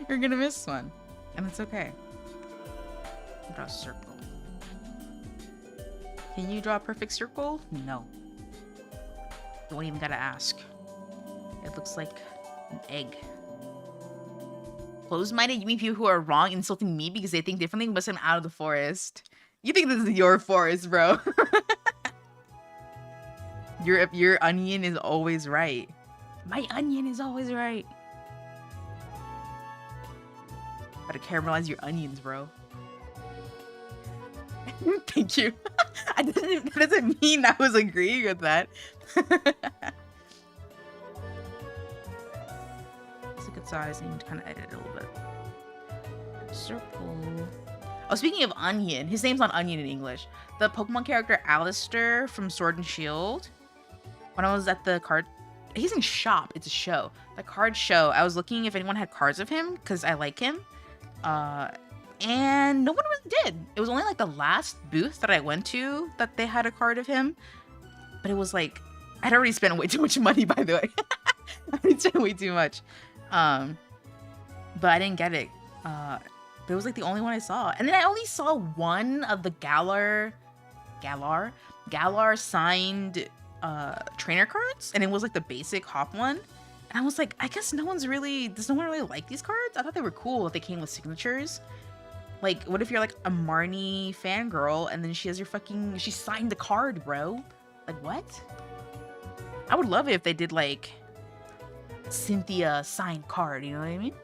You're gonna miss one, and it's okay. Draw a circle. Can you draw a perfect circle? No. Don't even gotta ask. It looks like an egg. Closed-minded? You mean people who are wrong insulting me because they think differently because I'm out of the forest? You think this is your forest, bro. Your onion is always right. My onion is always right. Gotta caramelize your onions, bro. Thank you. That doesn't mean I was agreeing with that. It's a good size. I need to kind of edit it a little bit. Circle. Oh, speaking of onion, his name's not Onion in English. The Pokemon character Alistair from Sword and Shield. When I was at the card, he's in shop. It's a show. The card show. I was looking if anyone had cards of him because I like him. And no one really did. It was only like the last booth that I went to that they had a card of him. But it was like, I'd already spent way too much money, by the way. I already spent way too much. But I didn't get it. But it was like the only one I saw. And then I only saw one of the Galar signed trainer cards. And it was like the basic hop one. And I was like, I guess does no one really like these cards? I thought they were cool if they came with signatures. Like, what if you're like a Marnie fangirl and then she has she signed the card, bro? Like, what? I would love it if they did like Cynthia signed card, you know what I mean?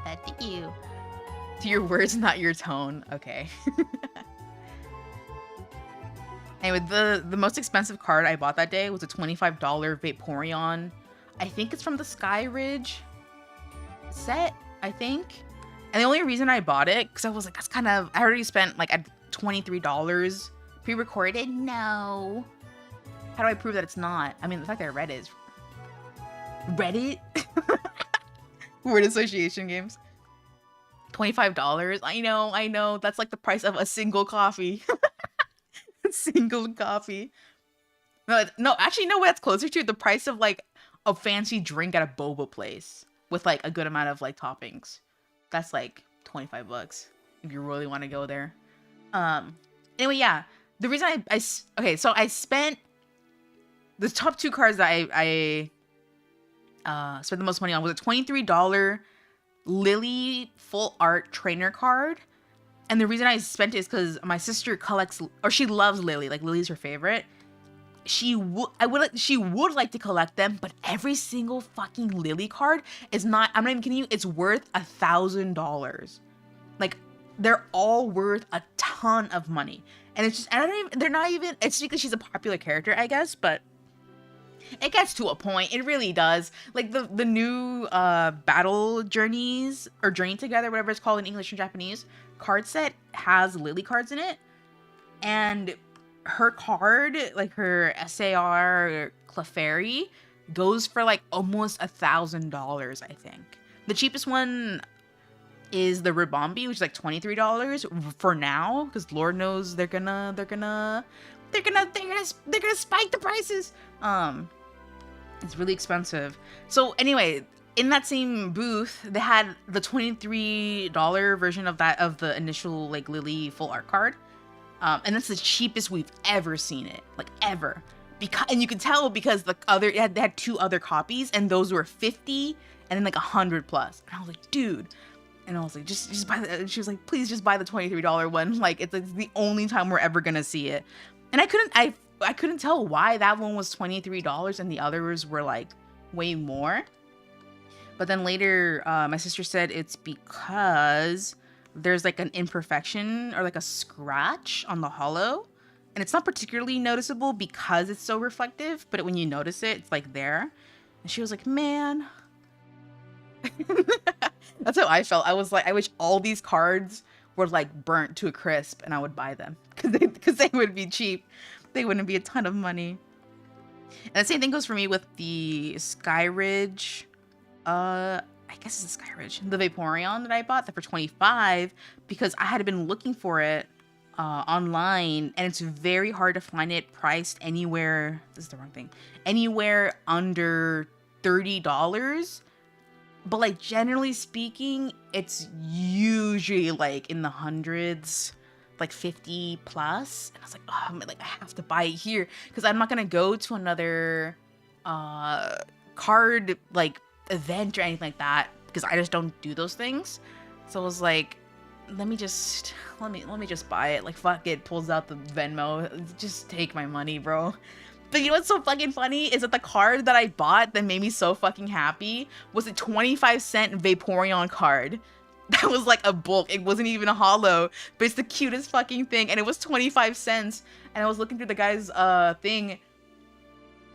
Thank you. To your words, not your tone. Okay. Anyway, the most expensive card I bought that day was a $25 Vaporeon. I think it's from the Sky Ridge set, I think. And the only reason I bought it, because I was like, I already spent like $23 pre-recorded. No. How do I prove that it's not? I mean, the fact that I read it is Reddit? Word association games. $25. I know. That's like the price of a single coffee. A single coffee. No, actually, no, that's closer to the price of like a fancy drink at a boba place with like a good amount of like toppings. That's like $25 if you really want to go there. Anyway, yeah. The reason so I spent the top two cards that I spent the most money on was a $23 Lily full art trainer card. And the reason I spent it is because my sister she loves Lily. Like, Lily's her favorite. She would like to collect them, but every single fucking Lily card is not, I'm not even kidding you, it's worth $1,000. Like, they're all worth a ton of money. And it's just, it's because she's a popular character, I guess, but it gets to a point. It really does. Like, the new battle journeys, or Journey Together, whatever it's called in English and Japanese, card set has Lily cards in it. And her card, like her SAR Clefairy, goes for like almost $1,000, I think. The cheapest one is the Ribombi, which is like $23 for now, because Lord knows they're gonna spike the prices. It's really expensive. So anyway, in that same booth, they had the $23 version of the initial like Lily full art card. And that's the cheapest we've ever seen it, like ever. And you can tell because they had two other copies, and those were 50 and then like 100 plus. And I was like, dude. And I was like, just buy the. She was like, please just buy the $23 one. Like, it's the only time we're ever gonna see it. And I couldn't tell why that one was $23 and the others were like way more. But then later, my sister said it's because there's like an imperfection or like a scratch on the hollow, and it's not particularly noticeable because it's so reflective, but when you notice it, it's like there. And she was like, man. That's how I felt. I was like, I wish all these cards were like burnt to a crisp and I would buy them because they would be cheap. They wouldn't be a ton of money. And the same thing goes for me with the Skyridge. I guess it's the Skyridge, the Vaporeon that I bought for $25 because I had been looking for it online, and it's very hard to find it priced anywhere. This is the wrong thing. Anywhere under $30. But like generally speaking, it's usually like in the hundreds, like 50 plus. And I was like, oh man, like I have to buy it here because I'm not gonna go to another card like event or anything like that because I just don't do those things. So I was like, let me just buy it. Like, fuck it. Pulls out the Venmo. Just take my money, bro. But you know what's so fucking funny is that the card that I bought that made me so fucking happy was a 25-cent Vaporeon card. That was like a bulk. It wasn't even a holo, but it's the cutest fucking thing. And it was 25 cents. And I was looking through the guy's thing.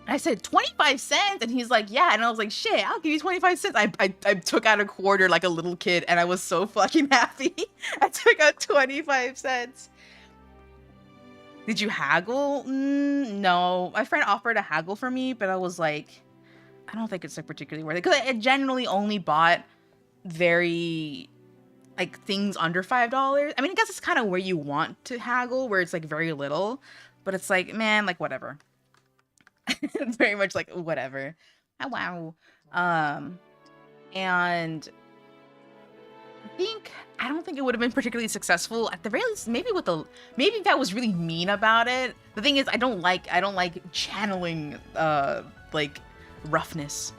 I said, 25 cents? And he's like, yeah. And I was like, shit, I'll give you 25 cents. I took out a quarter like a little kid, and I was so fucking happy. I took out 25 cents. Did you haggle? No. My friend offered a haggle for me, but I was like, I don't think it's like particularly worth it. Because I generally only bought very, like, things under $5. I mean, I guess it's kind of where you want to haggle, where it's like very little. But it's like, man, like, whatever. It's very much like, whatever. Oh, wow. And I don't think it would have been particularly successful at the very least. Maybe if I was really mean about it. The thing is, I don't like channeling like roughness.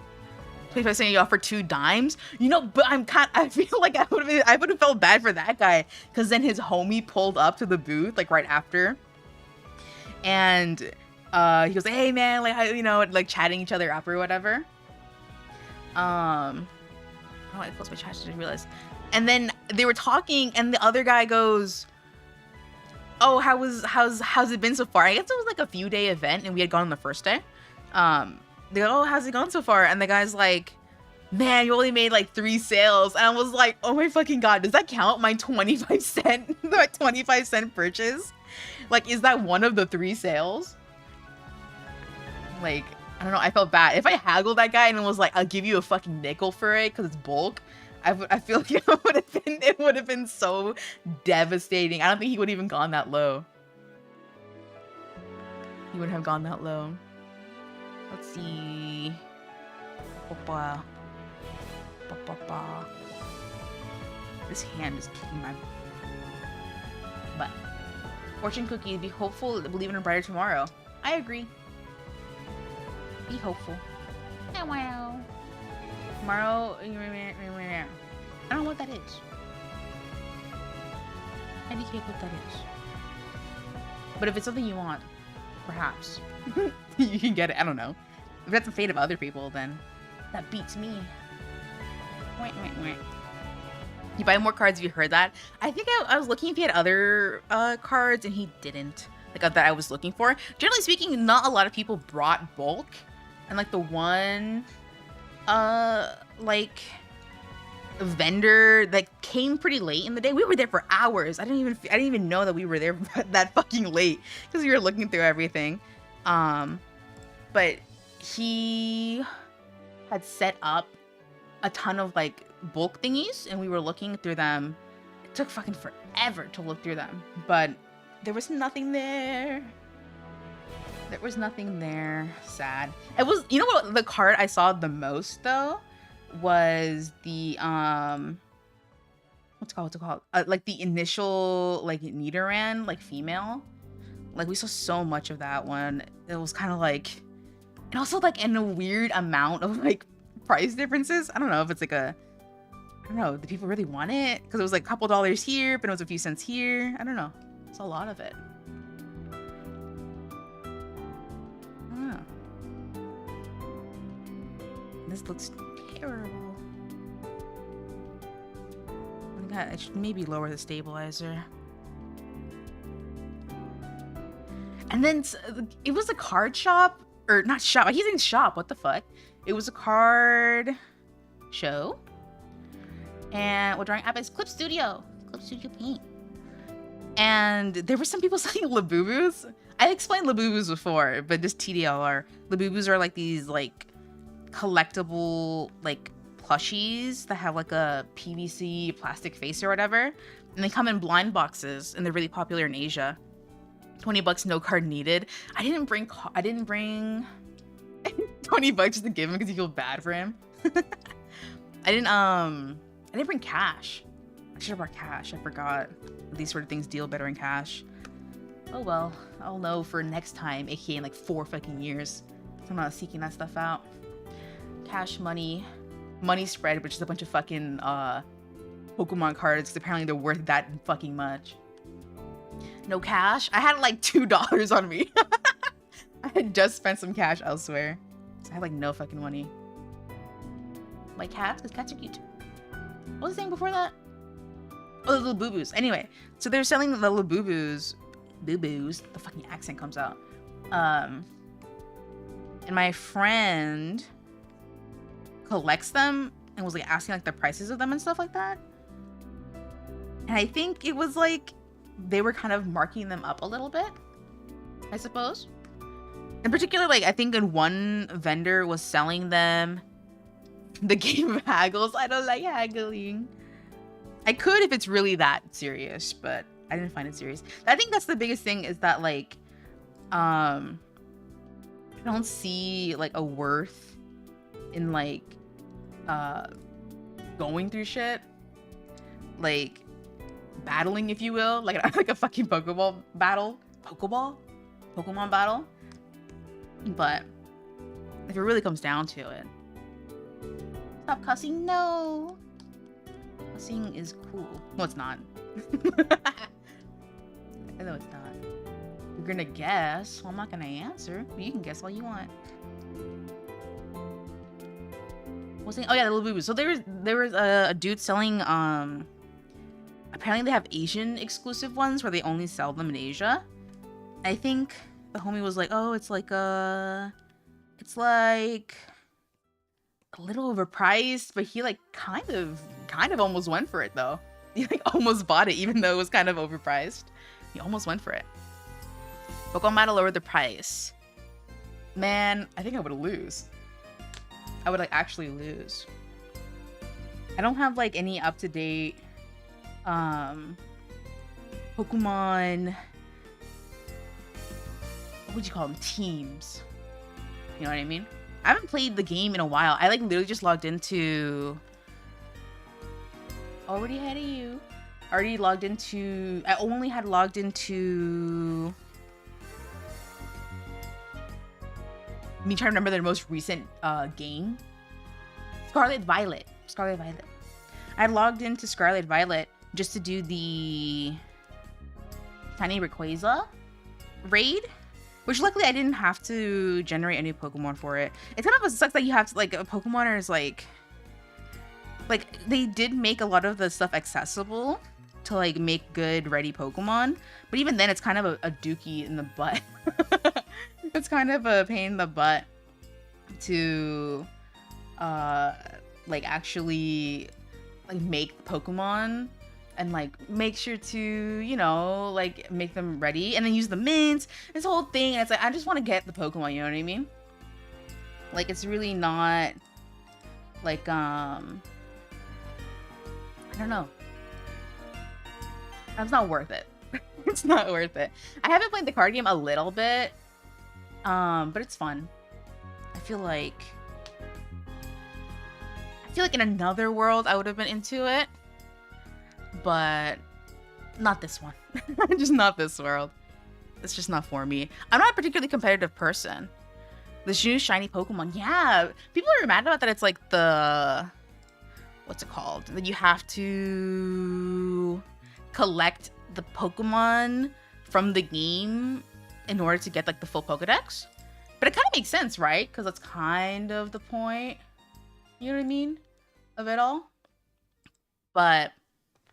If I was saying you offer 2 dimes, you know, but I feel like I would have felt bad for that guy, because then his homie pulled up to the booth like right after, and he goes, hey man, like, you know, like chatting each other up or whatever. Oh, I closed my chat, I didn't realize. And then they were talking, and the other guy goes, oh, how's it been so far? I guess it was like a few day event, and we had gone on the first day. They go, oh, how's it gone so far? And the guy's like, man, you only made like 3 sales. And I was like, oh my fucking god, does that count my 25 cent purchase? Like, is that one of the 3 sales? Like, I don't know, I felt bad. If I haggled that guy and was like, I'll give you a fucking nickel for it because it's bulk, I feel like it would have been so devastating. I don't think he would have even gone that low. He wouldn't have gone that low. Let's see. Opa. This hand is kicking my butt. Fortune cookie, be hopeful, believe in a brighter tomorrow. I agree. Be hopeful. Wow. Tomorrow, I don't know what that is. I don't care what that is. But if it's something you want, perhaps you can get it. I don't know. If that's the fate of other people, then that beats me. You buy more cards if you heard that. I think I was looking if he had other cards, and he didn't. Like, that I was looking for. Generally speaking, not a lot of people brought bulk. And like the one like vendor that came pretty late in the day, we were there for hours. I didn't even know that we were there that fucking late, because we were looking through everything. But he had set up a ton of like bulk thingies, and we were looking through them. It took fucking forever to look through them, but there was nothing there. There was nothing there. Sad. It was, you know what, the card I saw the most though was the what's it called? Like the initial like Nidoran, like female. Like we saw so much of that one. It was kind of like, and also like in a weird amount of like price differences. I don't know if it's like I don't know, do people really want it? Because it was like a couple dollars here, but it was a few cents here. I don't know. It's a lot of it. This looks terrible. Oh my god, I should maybe lower the stabilizer. And then it was a card shop, or not shop. He's in shop. What the fuck? It was a card show, and we're drawing Apex Clip Studio Paint. And there were some people selling Labubus. I explained Labubus before, but just TDLR. Labubus are like these like collectible like plushies that have like a PVC plastic face or whatever, and they come in blind boxes, and they're really popular in Asia. $20, no card needed. I didn't bring 20 bucks just to give him because you feel bad for him. I didn't bring cash. I should have brought cash. I forgot. These sort of things deal better in cash. Oh well, I'll know for next time, aka in like 4 fucking years. I'm not seeking that stuff out. Cash, money spread, which is a bunch of fucking Pokemon cards, because apparently they're worth that fucking much. No cash. I had like $2 on me. I had just spent some cash elsewhere. So I had like no fucking money. Like cats, because cats are cute. What was the thing before that? Oh, the little boo-boos. Anyway, so they're selling the little boo-boos. Boo-boos. The fucking accent comes out. And my friend collects them and was like asking like the prices of them and stuff like that. And I think it was like they were kind of marking them up a little bit, I suppose. In particular, like I think in one vendor was selling them the game of haggles. I don't like haggling. I could if it's really that serious, but I didn't find it serious. I think that's the biggest thing is that like I don't see like a worth in like going through shit, like battling, if you will, like a fucking Pokemon battle. But if it really comes down to it, stop cussing. No, cussing is cool. No, it's not. I know it's not. You're gonna guess. Well, I'm not gonna answer. You can guess all you want. What's the, oh yeah, the little boo-boo. So there was a dude selling apparently they have Asian exclusive ones where they only sell them in Asia. I think the homie was like, oh, it's like a little overpriced, but he like kind of almost went for it though. He like almost bought it even though it was kind of overpriced. He almost went for it. Pokemon Battle lowered the price. Man, I think I would lose. I would like actually lose. I don't have like any up-to-date Pokemon, what would you call them, teams, you know what I mean? I haven't played the game in a while. I like literally just logged into I only had logged into me trying to remember their most recent game. Scarlet Violet. I had logged into Scarlet Violet just to do the Shiny Rayquaza raid, which luckily I didn't have to generate any Pokemon for it. It's kind of sucks that you have to, like, a Pokemon is like they did make a lot of the stuff accessible to like make good ready Pokemon, but even then it's kind of a dookie in the butt. It's kind of a pain in the butt to like actually like make Pokemon and like make sure to, you know, like make them ready and then use the mints, this whole thing. And it's like I just want to get the Pokemon, you know what I mean? Like it's really not like I don't know. That's not worth it. It's not worth it. I haven't played the card game a little bit, but it's fun. I feel like in another world I would have been into it, but not this one. Just not this world. It's just not for me. I'm not a particularly competitive person. The new shiny Pokemon, yeah. People are mad about that. It's like the, what's it called? That you have to collect the Pokemon from the game in order to get like the full Pokedex. But it kind of makes sense, right? Because that's kind of the point. You know what I mean? Of it all. But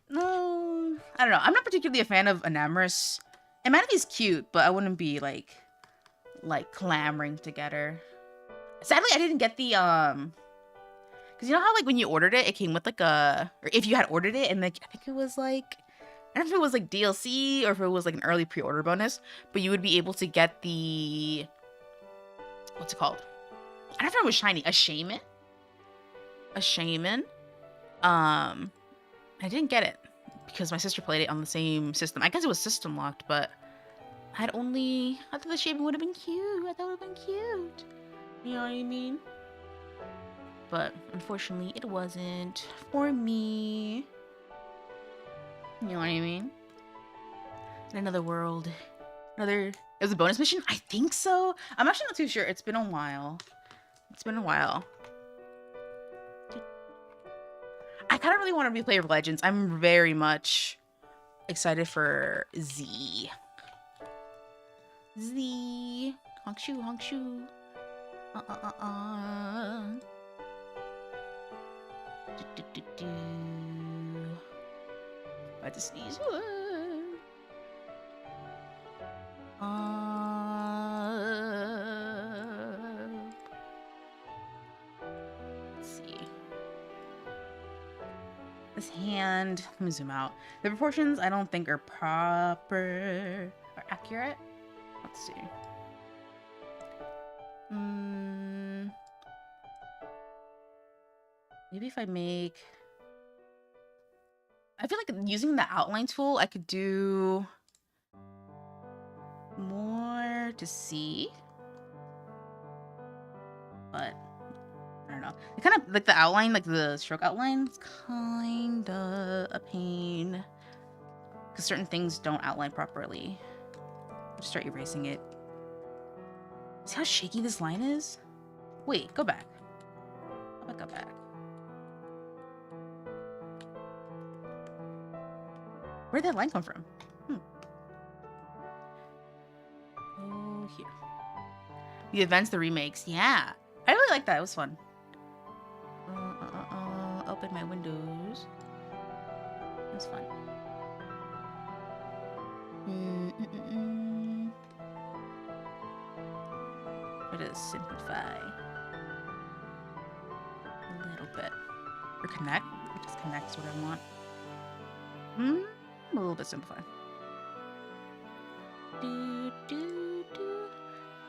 no, I don't know. I'm not particularly a fan of Enamorous. Amanity's cute, but I wouldn't be like clamoring to get her. Sadly, I didn't get the because you know how like when you ordered it, it came with like a, or if you had ordered it and like I think it was like, I don't know if it was like DLC or if it was like an early pre-order bonus, but you would be able to get the, what's it called? I don't know if it was shiny, a shaman. I didn't get it because my sister played it on the same system. I guess it was system locked, but I thought the shaman would have been cute. I thought it would have been cute. You know what I mean? But unfortunately, it wasn't for me. You know what I mean? In another world. It was a bonus mission? I think so. I'm actually not too sure. It's been a while. I kind of really want to replay Legends. I'm very much excited for Z. Come Honk shoe, honk shoe. Do. About to sneeze. Let's see. This hand. Let me zoom out. The proportions I don't think are proper or accurate. Let's see. Maybe if I make... I feel like using the outline tool, I could do more to see. But I don't know. It kind of like the outline, like the stroke outline, it's kind of a pain because certain things don't outline properly. Just start erasing it. See how shaky this line is? Wait, go back. Go back. Where'd that line come from? Oh, here. The events, the remakes. Yeah. I really like that. It was fun. Open my windows. It was fun. Try to simplify a little bit. Or connect. Just connect's what I want. A little bit simplified.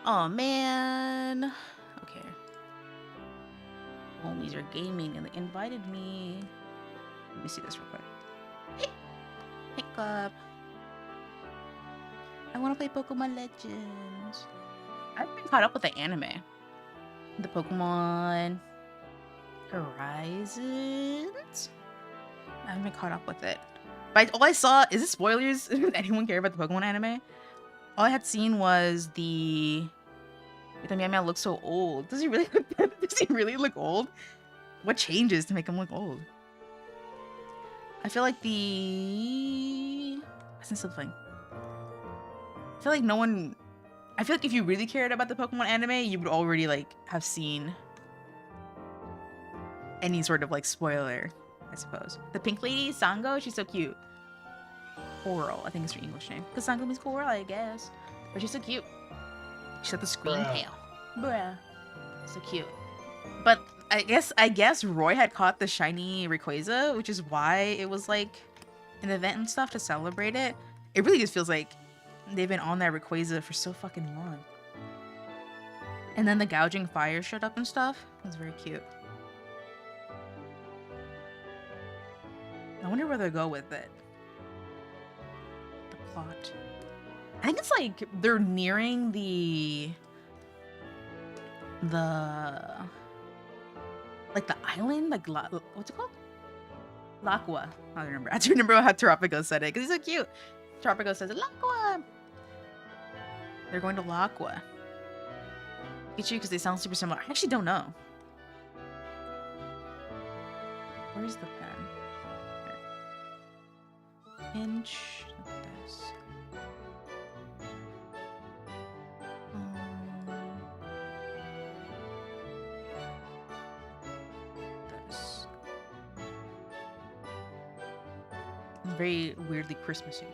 Oh man. Okay. Homies are gaming and they invited me. Let me see this real quick. Hey club. I want to play Pokemon Legends. I've been caught up with the anime. The Pokemon Horizons. I haven't been caught up with it. But all I saw, is it spoilers? Does anyone care about the Pokemon anime? All I had seen was the MEOW looks so old. Does he really look old? What changes to make him look old? I feel like that's not something. I feel like no one... I feel like if you really cared about the Pokemon anime, you would already like have seen any sort of like spoiler, I suppose. The pink lady, Sango, she's so cute. Coral, I think it's her English name. Because Sango means coral, I guess. But she's so cute. She's got the screen tail. Bruh. So cute. But I guess Roy had caught the shiny Rayquaza, which is why it was like an event and stuff to celebrate it. It really just feels like they've been on that Rayquaza for so fucking long. And then the gouging fire showed up and stuff. It was very cute. I wonder where they'll go with it. The plot. I think it's like they're nearing the like the island, like what's it called? Laqua. I don't remember. I have to remember how Tropico said it because he's so cute. Tropico says Laqua. They're going to Laqua. Get you because they sound super similar. I actually don't know. Where's the pen? Here. Pinch. This. This. Very weirdly Christmassy.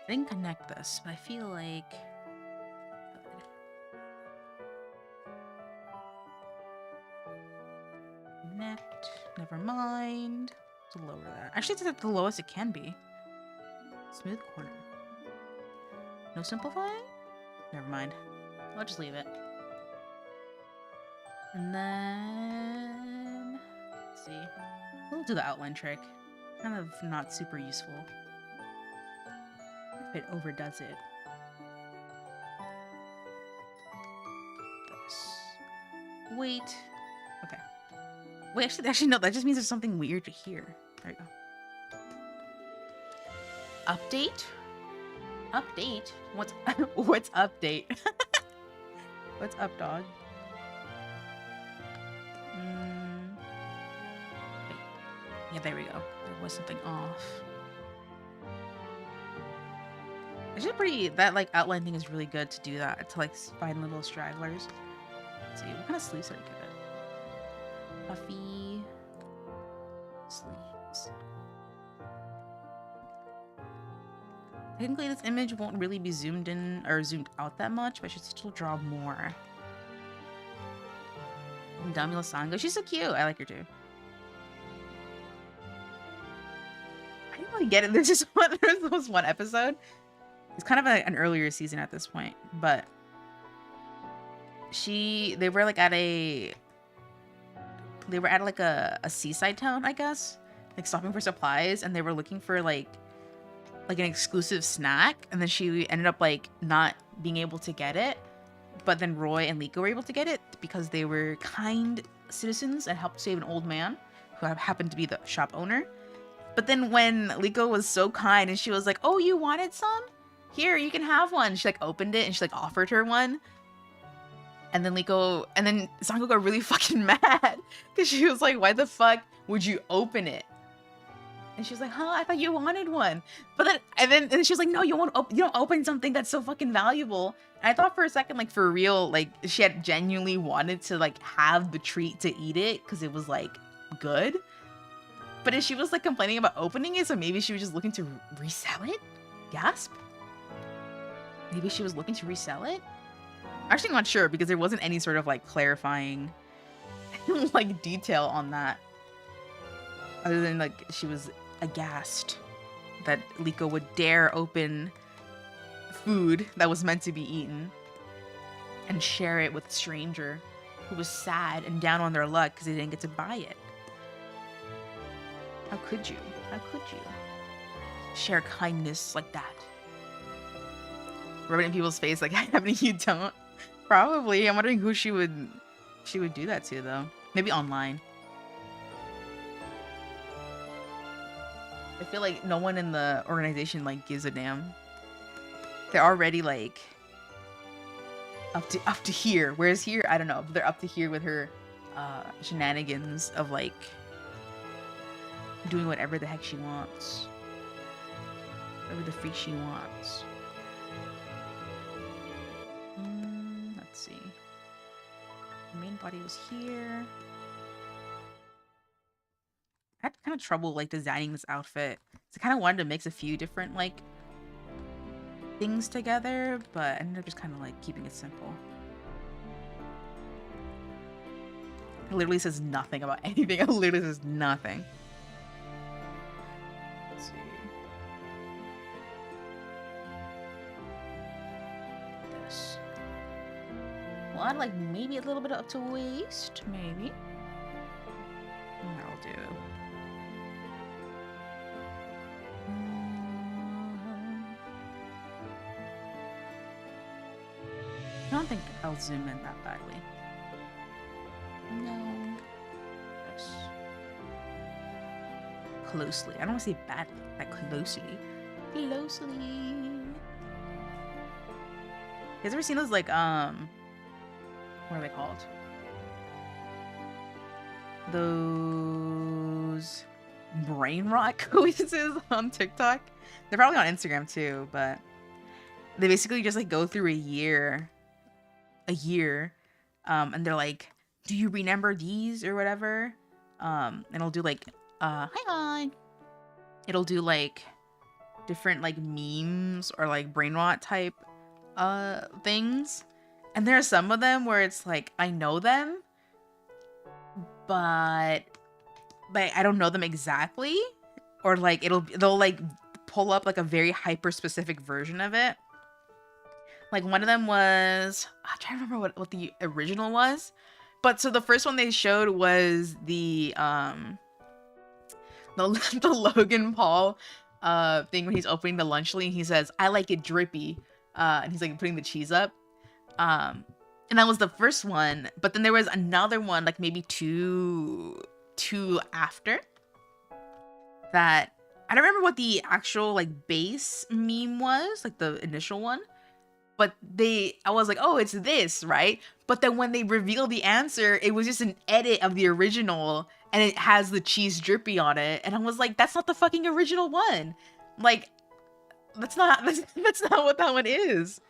I didn't connect this, but I feel like connect. Never mind. To lower that. Actually, it's at the lowest it can be. Smooth corner. No simplifying? Never mind. I'll just leave it. And then let's see. We'll do the outline trick. Kind of not super useful. If it overdoes it. This. Wait. Okay. Wait, actually no, that just means there's something weird to hear. There you go. Update? Update? What's update? What's up, dog? Wait. Yeah, there we go. There was something off. It's just pretty, that like outline thing is really good to do that, to like find little stragglers. Let's see, what kind of sleeves did I give it? Puffy sleeves. Technically this image won't really be zoomed in or zoomed out that much, but I should still draw more. Damila Sango, she's so cute. I like her too. I didn't really get it. There's one episode. It's kind of an earlier season at this point, but they were at like a seaside town, I guess, like stopping for supplies, and they were looking for like an exclusive snack, and then she ended up like not being able to get it, but then Roy and Liko were able to get it because they were kind citizens and helped save an old man who happened to be the shop owner. But then when Liko was so kind and she was like, "Oh, you wanted some? Here, you can have one." She like opened it and she like offered her one. And then Sango got really fucking mad because she was like, "Why the fuck would you open it?" And she was like, "Huh, I thought you wanted one." But then she was like, "No, you don't open something that's so fucking valuable." And I thought for a second, like for real, like she had genuinely wanted to like have the treat to eat it because it was like good. But if she was like complaining about opening it, so maybe she was just looking to resell it? Gasp. Maybe she was looking to resell it? I'm actually not sure because there wasn't any sort of like clarifying like detail on that. Other than like she was aghast that Liko would dare open food that was meant to be eaten and share it with a stranger who was sad and down on their luck because they didn't get to buy it. How could you? How could you share kindness like that? Rub it in people's face like, "Happening, you don't." Probably. I'm wondering who she would do that to though. Maybe online. I feel like no one in the organization like gives a damn. They're already like up to here. Whereas here, I don't know, but they're up to here with her shenanigans of like doing whatever the heck she wants. Whatever the freak she wants. Let's see. The main body was here. I had kind of trouble like designing this outfit. So I kind of wanted to mix a few different like things together, but I ended up just kind of like keeping it simple. It literally says nothing about anything. It literally says nothing. Let's see. This. Well, I'd like maybe a little bit up to waist, maybe. That'll do. I don't think I'll zoom in that badly. No. Yes. Closely. I don't want to say badly. Like closely. Closely. You guys ever seen those like what are they called? Those brain rot quizzes on TikTok. They're probably on Instagram too, but they basically just like go through a year, and they're like, "Do you remember these or whatever?" And it'll do like, hi. It'll do like different like memes or like brain rot type things, and there are some of them where it's like I know them, but like I don't know them exactly, or like they'll like pull up like a very hyper specific version of it. Like one of them was, I'm trying to remember what the original was, but so the first one they showed was the Logan Paul thing when he's opening the lunch lane. He says, "I like it drippy," and he's like putting the cheese up. And that was the first one, but then there was another one, like maybe two after that. I don't remember what the actual like base meme was, like the initial one, but I was like, "Oh, it's this, right?" But then when they revealed the answer, it was just an edit of the original, and it has the cheese drippy on it, and I was like, "That's not the fucking original one." Like, That's not that's not what that one is.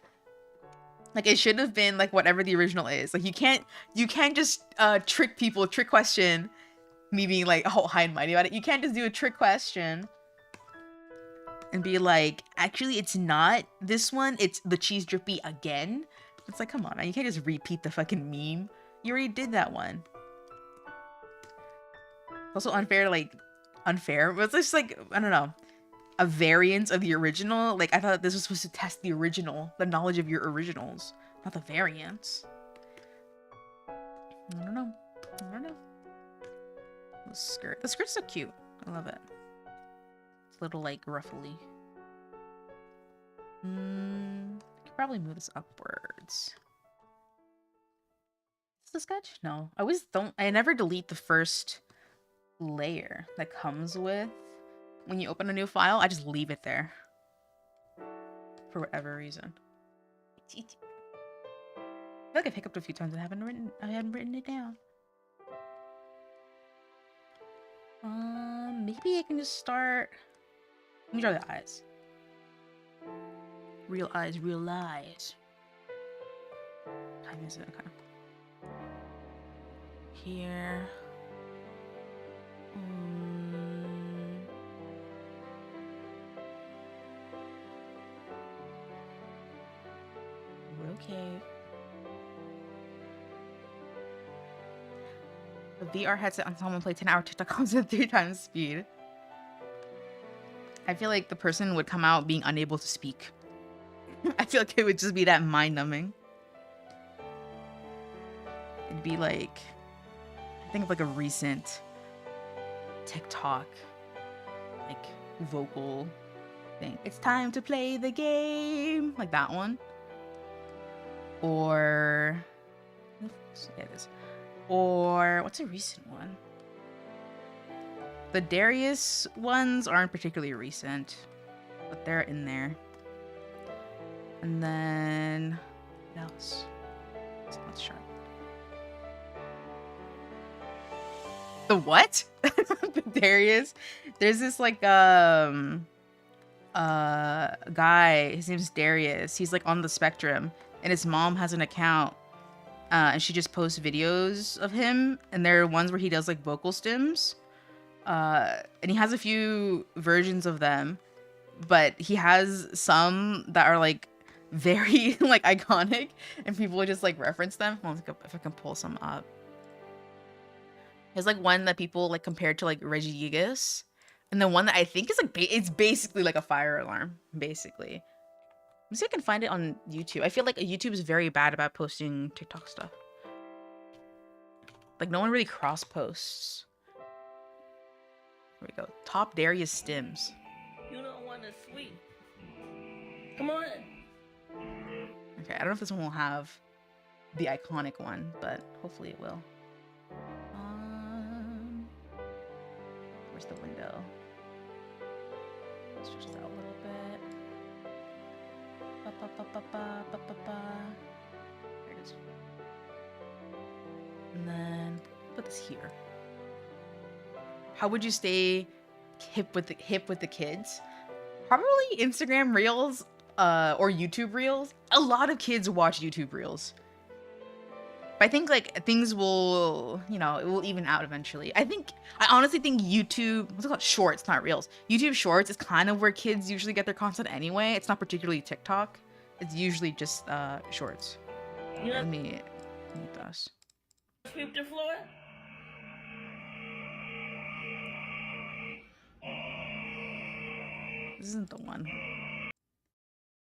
Like it should have been like whatever the original is. Like you can't just trick people, trick question me being like oh high and mighty about it. You can't just do a trick question and be like, actually it's not this one, it's the cheese drippy again. It's like, come on, you can't just repeat the fucking meme. You already did that one. Also unfair, like unfair, but it's just like, I don't know, a variant of the original. Like I thought this was supposed to test the original, the knowledge of your originals, not the variants. I don't know. The skirt's so cute. I love it. It's a little like ruffly. I could probably move this upwards. Is this sketch? No, I never delete the first layer that comes with when you open a new file. I just leave it there for whatever reason. I feel like I've hiccuped a few times. I haven't written it down. Maybe I can just start. Let me draw the eyes. Real eyes, real eyes. Time is it? Okay. Here. Okay. The VR headset on someone play 10-hour TikTok comes at 3 times speed. I feel like the person would come out being unable to speak. I feel like it would just be that mind-numbing. It'd be like, I think of like a recent TikTok, like vocal thing. It's time to play the game, like that one. Or, yeah, it is. Or what's a recent one? The Darius ones aren't particularly recent, but they're in there. And then what else? Let's try. The what? The Darius. There's this like guy. His name's Darius. He's like on the spectrum, and his mom has an account. And she just posts videos of him, and there are ones where he does like vocal stems. And he has a few versions of them, but he has some that are like very like iconic, and people would just like reference them. If I can pull some up. There's like one that people like compared to like Reggie Gigas, and the one that I think is like it's basically like a fire alarm, basically. Let me see if I can find it on YouTube. I feel like YouTube is very bad about posting TikTok stuff. Like no one really cross posts. Here we go. Top Darius stims. You don't want to sleep. Come on. Okay, I don't know if this one will have the iconic one, but hopefully it will. Where's the window? Let's switch that a little bit. There it is. And then put this here. How would you stay hip with the kids? Probably Instagram Reels or YouTube Reels. A lot of kids watch YouTube Reels. But I think like things will, you know, it will even out eventually. I honestly think YouTube, what's it called? Shorts, not Reels. YouTube Shorts is kind of where kids usually get their content anyway. It's not particularly TikTok. It's usually just Shorts. Yeah. Let me mute this. Sweep the floor. This isn't the one.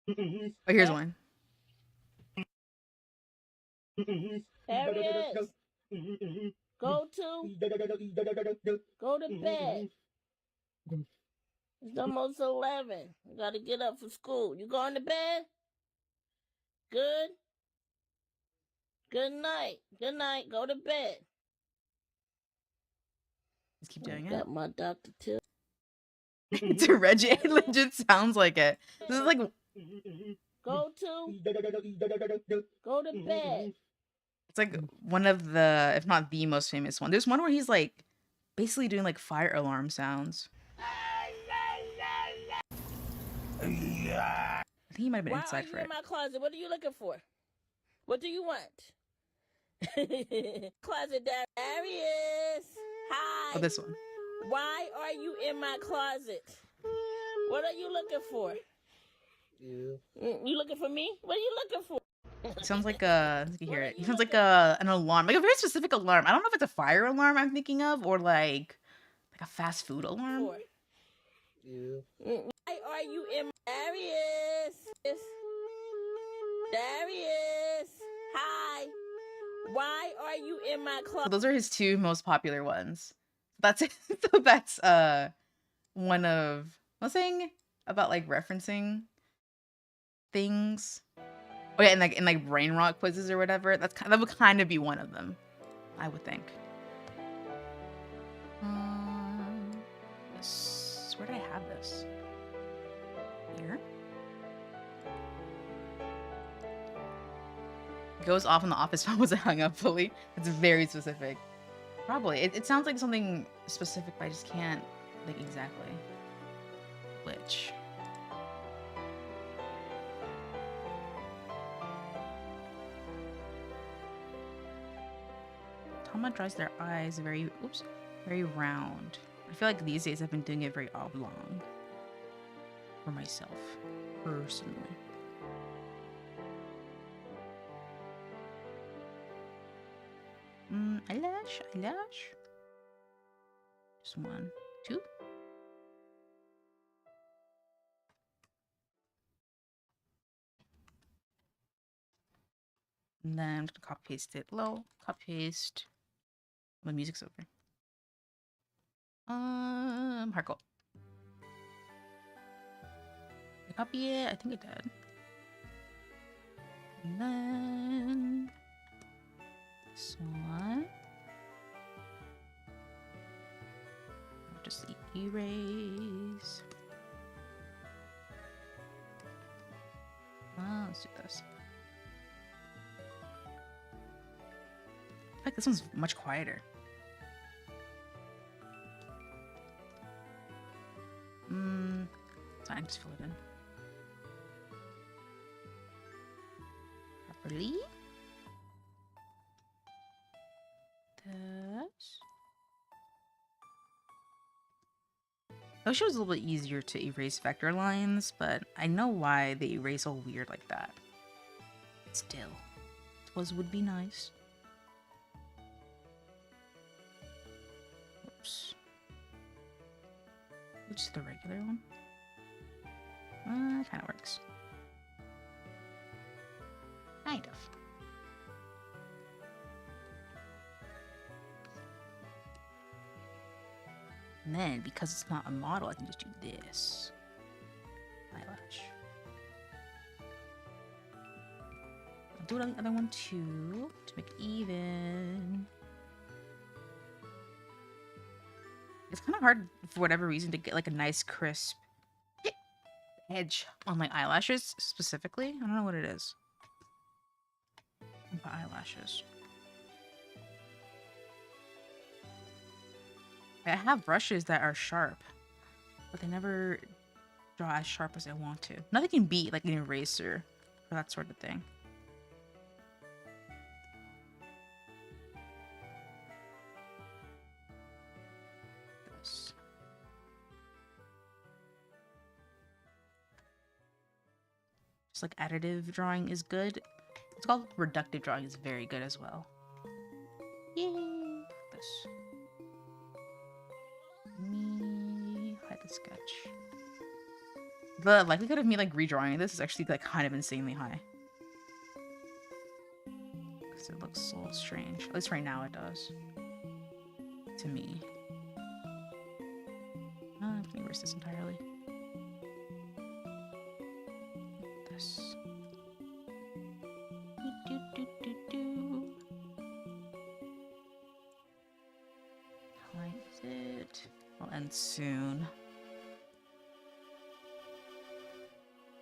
Oh, here's one. Harriet, go to bed. It's almost 11. You gotta get up for school. You going to bed? Good? Good night. Good night. Go to bed. Just keep doing it. Got my doctor too. It's a Reggie. It legit sounds like it. This is like. Go to bed. It's like one of the, if not the most famous one. There's one where he's like basically doing like fire alarm sounds. I think he might have been Why are inside you for in it. my closet? What are you looking for? What do you want? Closet Darius. Oh, Hi. this one. Why are you in my closet? What are you looking for? You. You looking for me? What are you looking for? It sounds like you can What hear are it. It you sounds like looking for? an alarm, like a very specific alarm. I don't know if it's a fire alarm I'm thinking of, or like a fast food alarm. You. Why are you in Darius? Darius. Hi. Why are you in my So closet? those are his two most popular ones. That's it. So that's one of I was saying about like referencing things. Oh yeah, and like brain rot quizzes or whatever. That would kind of be one of them, I would think. This, where did I have this? Here. Goes off on the office phone wasn't hung up fully. It's very specific. Probably. It sounds like something specific, but I just can't think exactly which. Tama draws their eyes very round. I feel like these days I've been doing it very oblong for myself, personally. Eyelash. Just one, two. And then I'm just gonna copy paste it low. Copy paste. My music's over. Harkle. Did I copy it? I think I did. And then this one. I'll just erase. Let's do this. I feel like this one's much quieter. Fine, just fill it in. Properly. This. I wish it was a little bit easier to erase vector lines, but I know why they erase all weird like that. Still, would be nice. Oops. Which is the regular one? Kind of works. Kind of. And then, because it's not a model, I can just do this. Eyelash. I'll do it on the other one too, to make it even. It's kind of hard, for whatever reason, to get like a nice crisp edge on my eyelashes, specifically. I don't know what it is. About eyelashes. I have brushes that are sharp, but they never draw as sharp as I want to. Nothing can beat like an eraser for that sort of thing. This. Just like additive drawing is good. It's called reductive drawing is very good as well. Yay! This. Me hide the sketch. The likelihood of me like redrawing this is actually like kind of insanely high. Because it looks so strange. At least right now it does. To me. I can erase this entirely. This. Hides it. Will end soon.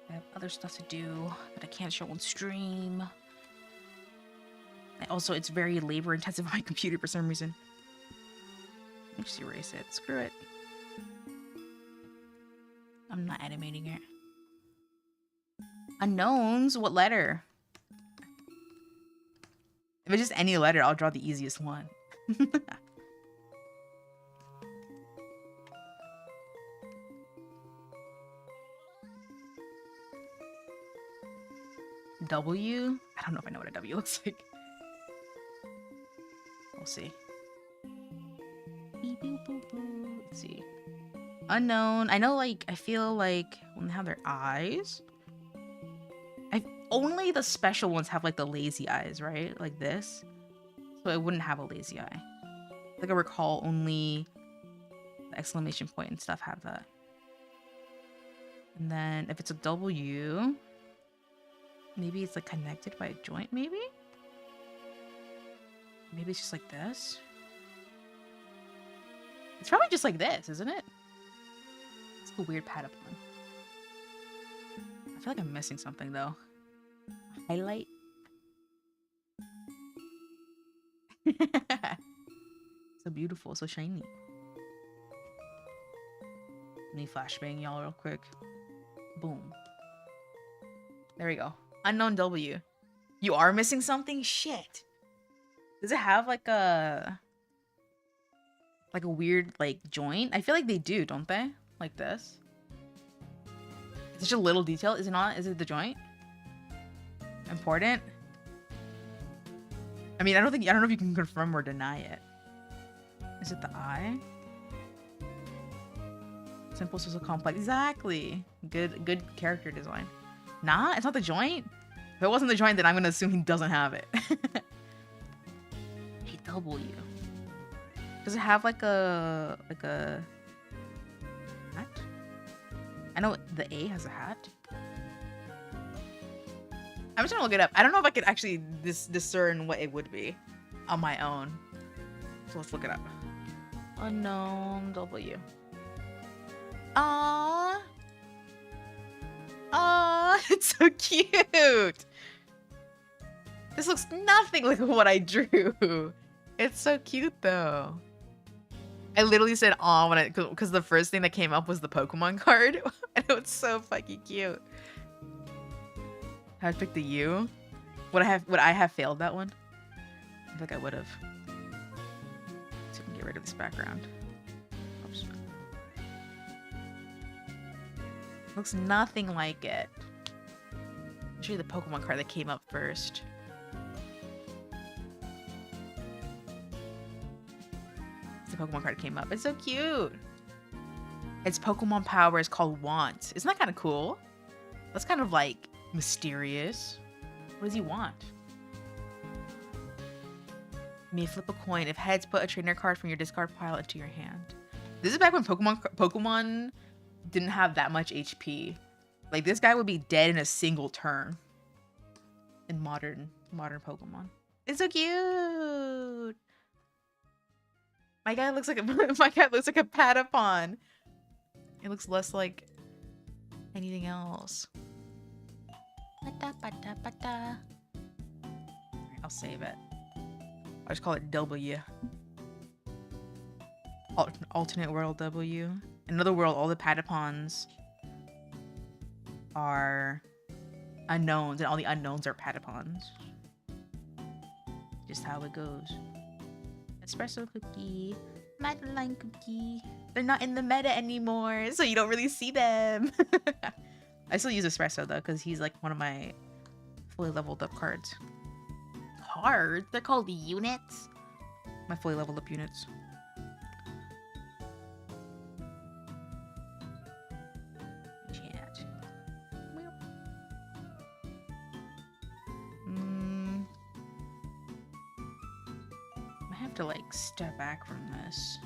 I have other stuff to do that I can't show on stream. Also, it's very labor intensive on my computer for some reason. Let me just erase it. Screw it. I'm not animating it. Unknowns? What letter? If it's just any letter, I'll draw the easiest one. W? I don't know if I know what a W looks like. We'll see. Let's see. Unknown. I know, like, I feel like when they have their eyes, only the special ones have, like, the lazy eyes, right? Like this. So it wouldn't have a lazy eye. Like, I recall only the exclamation point and stuff have that. And then if it's a W, maybe it's, like, connected by a joint, maybe? Maybe it's just like this. It's probably just like this, isn't it? It's a weird patapon. I feel like I'm missing something, though. Highlight. So beautiful, so shiny. Let me flashbang y'all real quick. Boom. There we go. Unknown W. You are missing something? Shit. Does it have like a weird like joint? I feel like they do, don't they? Like this. It's such a little detail. Is it not? Is it the joint? Important? I mean, I don't know if you can confirm or deny it. Is it the eye? Simple, so complex. Exactly. Good character design. Nah, it's not the joint. If it wasn't the joint, then I'm gonna assume he doesn't have it. W. Does it have like a hat? I know the A has a hat. I'm just gonna look it up. I don't know if I could actually discern what it would be on my own. So let's look it up. Unknown W. Aww. Aww, it's so cute. This looks nothing like what I drew. It's so cute though. I literally said "aw" when because the first thing that came up was the Pokemon card, and it was so fucking cute. I picked the U. Would I have failed that one? I think I would have. So we can get rid of this background. Oops. Looks nothing like it. I'll show you the Pokemon card that came up first. The Pokemon card came up. It's so cute. Its Pokemon power is called Want. Isn't that kind of cool? That's kind of like mysterious. What does he want? You may flip a coin. If heads, put a trainer card from your discard pile into your hand. This is back when Pokemon didn't have that much HP. Like this guy would be dead in a single turn. In modern Pokemon. It's so cute. My guy looks like a Patapon. It looks less like anything else. Alright, I'll save it. I'll just call it W. Alternate world W. Another world, all the Patapons are unknowns, and all the unknowns are Patapons. Just how it goes. Espresso cookie, Madeline cookie. They're not in the meta anymore, so you don't really see them. I still use Espresso though, because he's like one of my fully leveled up cards. Cards? They're called units? My fully leveled up units. Chat. I have to like step back from this.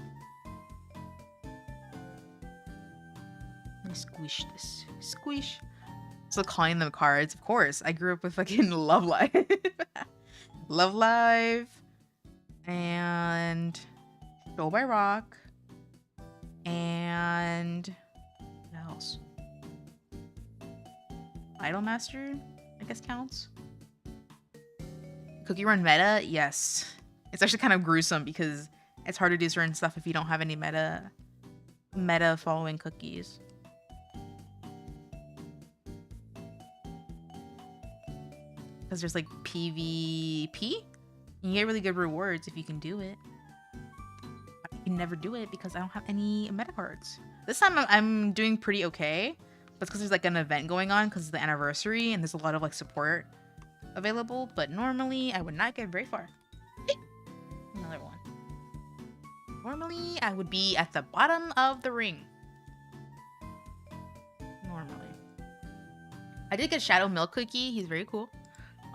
Let me squish this. Squish. So calling them cards, of course. I grew up with fucking Love Live. Love Live. And Go by Rock. And what else? Idolmaster, I guess counts. Cookie Run meta? Yes. It's actually kind of gruesome because it's hard to do certain stuff if you don't have any meta following cookies. because there's like PvP. And you get really good rewards if you can do it. I can never do it because I don't have any meta cards. This time I'm doing pretty okay. That's because there's like an event going on because it's the anniversary and there's a lot of like support available. But normally I would not get very far. Another one. Normally I would be at the bottom of the ring. Normally. I did get Shadow Milk Cookie. He's very cool.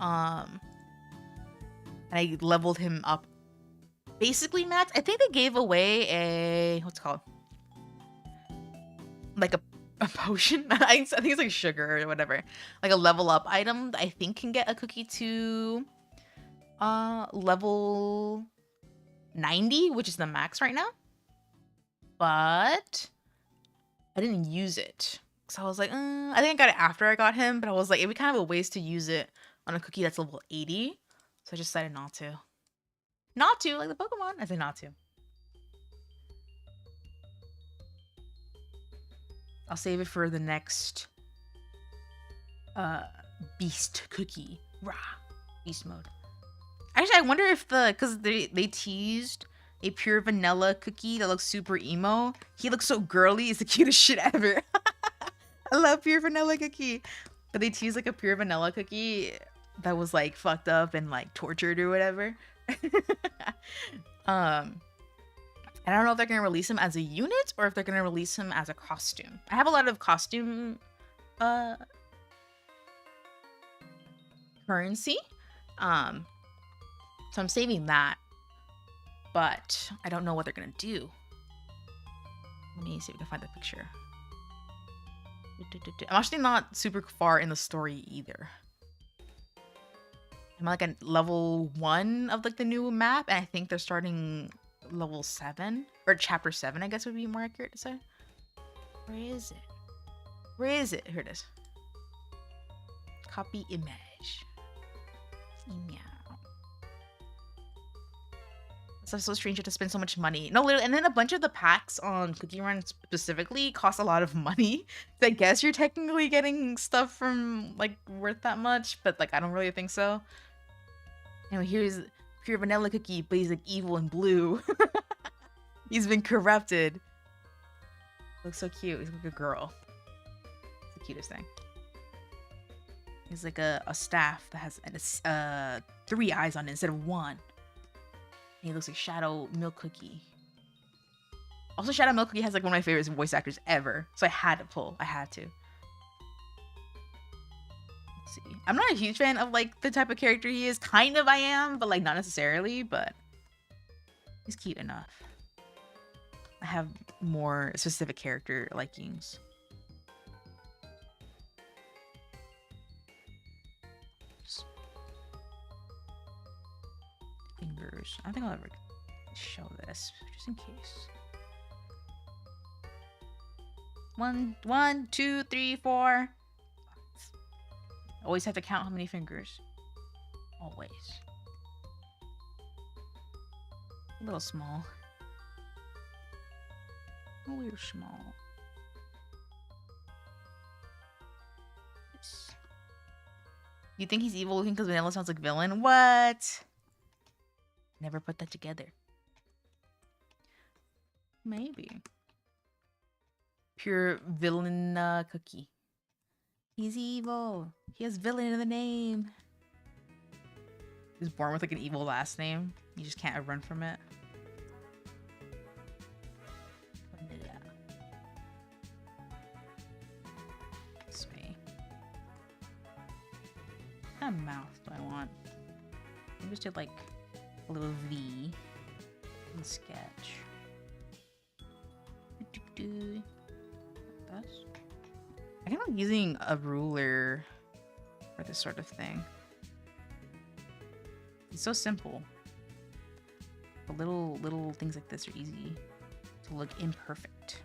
And I leveled him up basically max. I think they gave away a what's it called? Like a potion. I think it's like sugar or whatever. Like a level up item that I think can get a cookie to level 90, which is the max right now. But I didn't use it. So I was like, I think I got it after I got him, but I was like, it'd be kind of a waste to use it on a cookie that's level 80. So I just decided not to. Not to, like the Pokemon. I said not to. I'll save it for the next beast cookie. Rah. Beast mode. Actually, I wonder if because they teased a pure vanilla cookie that looks super emo. He looks so girly. It's the cutest shit ever. I love pure vanilla cookie. But they teased like a pure vanilla cookie that was like fucked up and like tortured or whatever. I don't know if they're gonna release him as a unit or if they're gonna release him as a costume. I have a lot of costume currency. So I'm saving that. But I don't know what they're gonna do. Let me see if we can find the picture. I'm actually not super far in the story either. I'm like at level 1 of like the new map, and I think they're starting level 7 or chapter 7, I guess would be more accurate to say. Where is it? Where is it? Here it is. Copy image. Meow. It's so strange to spend so much money. No, literally, and then a bunch of the packs on Cookie Run specifically cost a lot of money. So I guess you're technically getting stuff from like worth that much, but like I don't really think so. Anyway, here's pure vanilla cookie, but he's like evil and blue. He's been corrupted. Looks so cute. He's like a girl. It's the cutest thing. He's like a staff that has 3 eyes on it instead of 1. And he looks like Shadow Milk Cookie. Also, Shadow Milk Cookie has like one of my favorite voice actors ever. So I had to pull. I had to. Let's see. I'm not a huge fan of like the type of character he is. Kind of I am, but like not necessarily. But he's cute enough. I have more specific character likings. Fingers. I don't think I'll ever show this, just in case. 1, 2, 3, 4. Always have to count how many fingers. Always. A little small. A little small. You think he's evil looking because Vanilla sounds like villain? What? Never put that together. Maybe. Pure villain cookie. He's evil. He has villain in the name. He was born with like an evil last name. You just can't run from it. This way. What kind of mouth do I want? I just did like a little V and sketch. Like this. I kind of like using a ruler for this sort of thing. It's so simple. The little things like this are easy to look imperfect.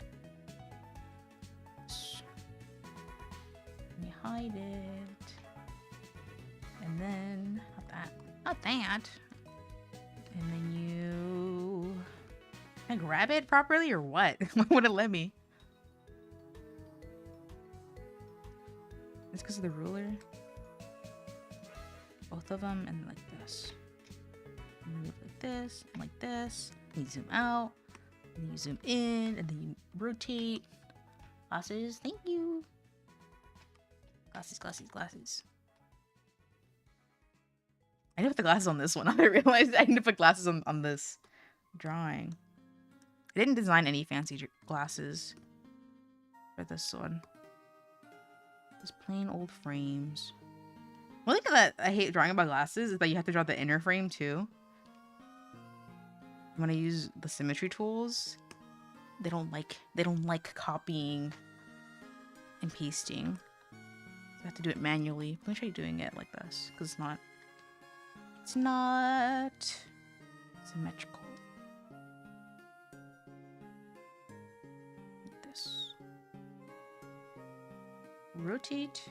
Let me hide it. And then not that. And then you... Can I grab it properly or what? Why wouldn't it let me? It's because of the ruler? both of them, and like this. And then move like this, and like this. And you zoom out, and then you zoom in, and then you rotate. Glasses, thank you. Glasses, glasses, glasses. I need to put the glasses on this one. I realized I need to put glasses on this drawing. I didn't design any fancy glasses for this one. Just plain old frames. One thing that I hate drawing about glasses is that you have to draw the inner frame too. When I use the symmetry tools, they don't like copying and pasting. So I have to do it manually. Let me try doing it like this, because it's not symmetrical. Like this. Rotate.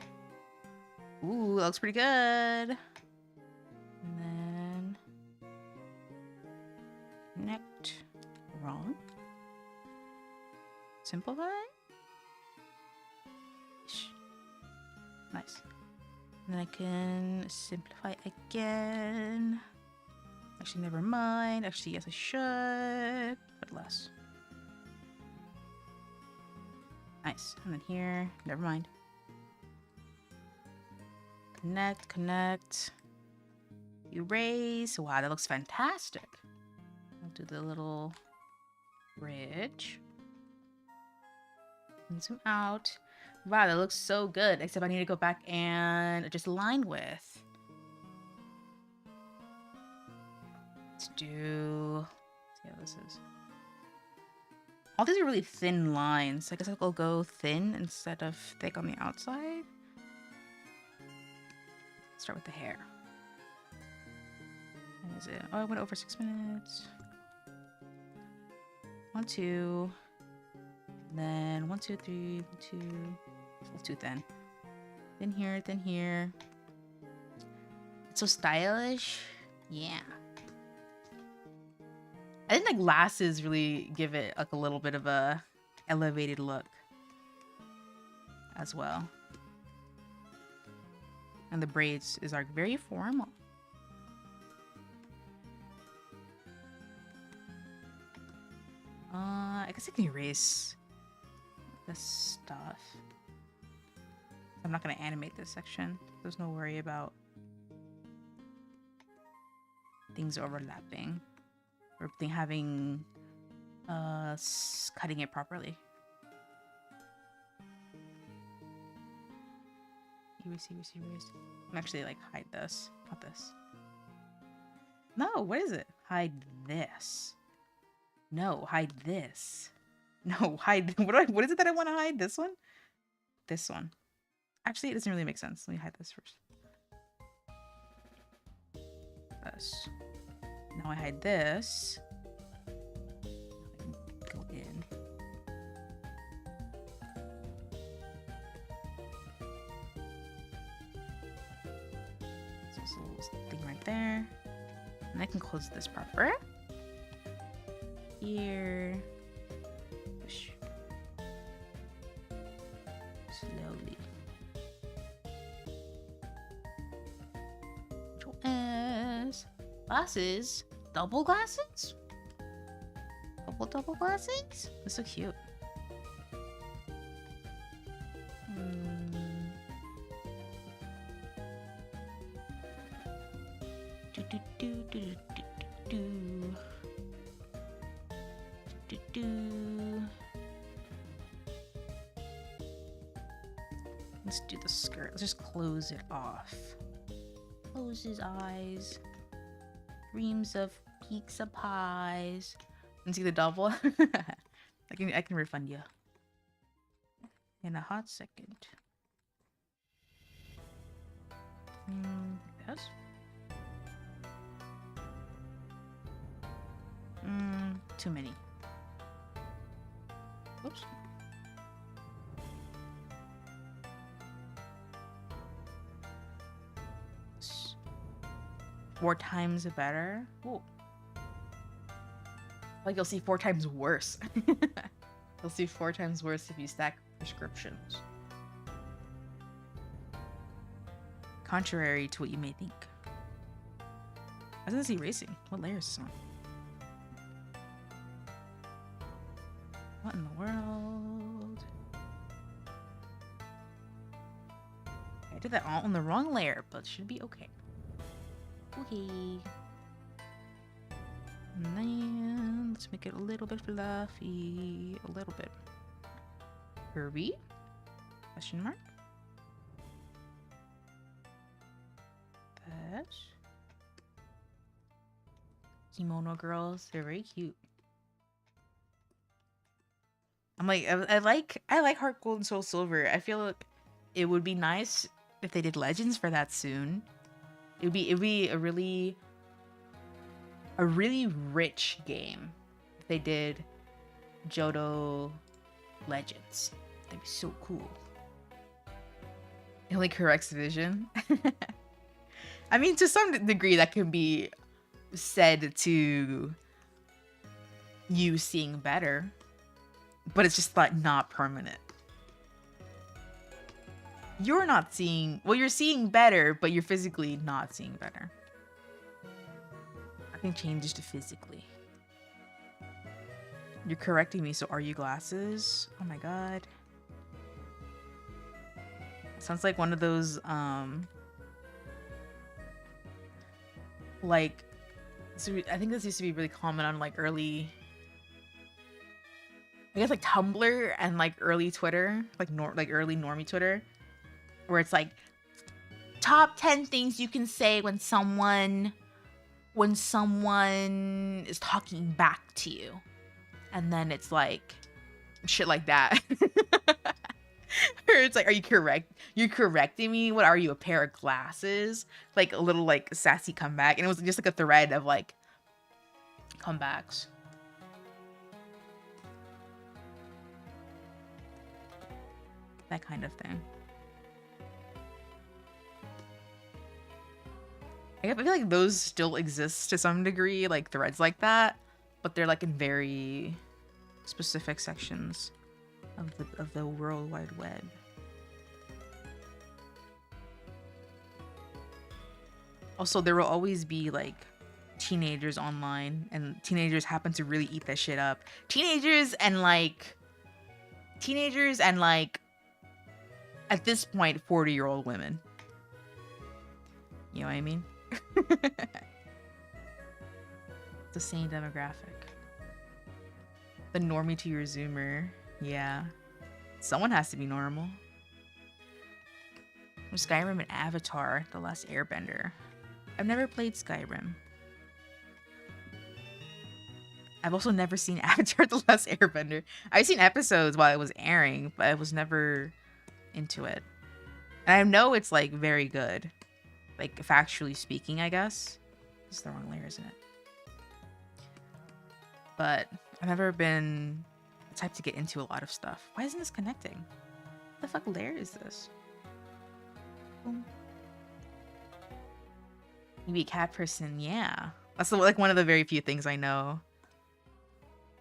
Ooh, that looks pretty good. And then connect. Wrong. Simplify. Nice. And then I can simplify again. Actually, never mind. Actually, yes, I should, but less. Nice. And then here, never mind. Connect, connect. Erase. Wow, that looks fantastic. I'll do the little bridge. And zoom out. Wow, that looks so good. Except I need to go back and just line width. Let's see how this is. All these are really thin lines. I guess I'll go thin instead of thick on the outside. Start with the hair. What is it? Oh, I went over 6 minutes. 1, 2. Then 1, 2, 3, 1, 2. It's too thin. Then here, then here. It's so stylish. Yeah. I think the glasses really give it like a little bit of a elevated look as well. And the braids is like very formal. I guess I can erase this stuff. I'm not gonna animate this section. There's no worry about things overlapping or having cutting it properly. Erase. I'm actually like hide this, not this. No, what is it? Hide this. No, hide this. No, hide. What is it that I want to hide? This one? This one. Actually, it doesn't really make sense. Let me hide this first. This. Now I hide this. Go in. So this little thing right there. And I can close this proper. Here. Push. Slowly. Control S. Glasses? Double glasses? Double glasses? That's so cute. Let's do the skirt. Let's just close it off. Close his eyes. Dreams of pizza pies. And see the double? I can refund you in a hot second. Yes. Too many. Oops. Four times better. Ooh. Like you'll see 4 times worse. You'll see 4 times worse if you stack prescriptions. Contrary to what you may think. I was gonna see racing. What layer is this on? What in the world? I did that all on the wrong layer, but it should be okay. Okay. And then let's make it a little bit fluffy. A little bit. Curvy? Question mark? That. Kimono girls, they're very cute. I'm like, I like Heart Gold and Soul Silver. I feel like it would be nice if they did Legends for that soon. It'd be a really rich game if they did Johto Legends. That'd be so cool. It only corrects vision. I mean, to some degree, that can be said to you seeing better, but it's just like not permanent. You're not seeing, well, you're seeing better, but you're physically not seeing better. I think changes to physically. You're correcting me, so are you glasses? Oh my god. Sounds like one of those, like, so I think this used to be really common on like early, I guess like Tumblr and like early Twitter, like early normie Twitter, where it's like top 10 things you can say when someone is talking back to you, and then it's like shit like that. Or it's like, are you correct? You're correcting me? What are you, a pair of glasses? Like a little like sassy comeback, and it was just like a thread of like comebacks. That kind of thing. I feel like those still exist to some degree, like threads like that, but they're like in very specific sections of the World Wide Web. Also, there will always be like teenagers online, and teenagers happen to really eat that shit up. Teenagers and like at this point 40-year-old women. You know what I mean? The same demographic. The normie to your Zoomer. Yeah. Someone has to be normal. Skyrim and Avatar, The Last Airbender. I've never played Skyrim. I've also never seen Avatar: The Last Airbender. I've seen episodes while it was airing, but I was never into it. And I know it's like very good. Like factually speaking, I guess. This is the wrong layer, isn't it? But I've never been the type to get into a lot of stuff. Why isn't this connecting? What the fuck layer is this? Boom. You be a cat person, yeah. That's like one of the very few things I know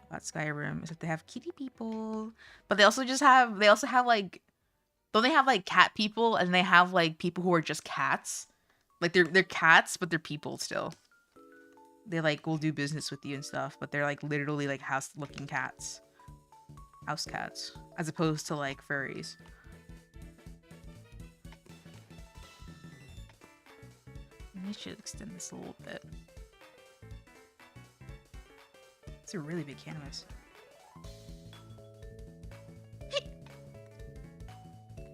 about Skyrim is that they have kitty people, but they also have like, don't they have like cat people, and they have like people who are just cats, like they're cats but they're people still. They like will do business with you and stuff, but they're like literally like house cats, as opposed to like furries. I should extend this a little bit. It's a really big canvas.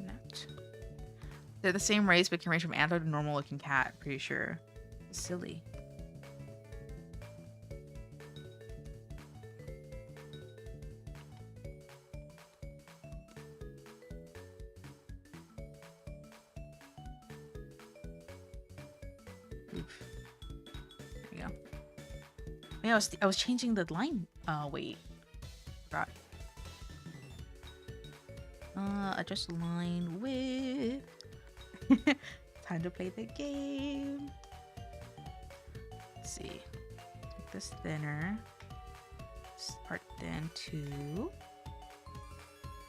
Not. They're the same race, but can range from antler to normal looking cat, pretty sure. Silly. Oof. There we go. Yeah, I was changing the line. Wait. Forgot. Adjust line width. Time to play the game. Let's see. Make this thinner. This part thin too.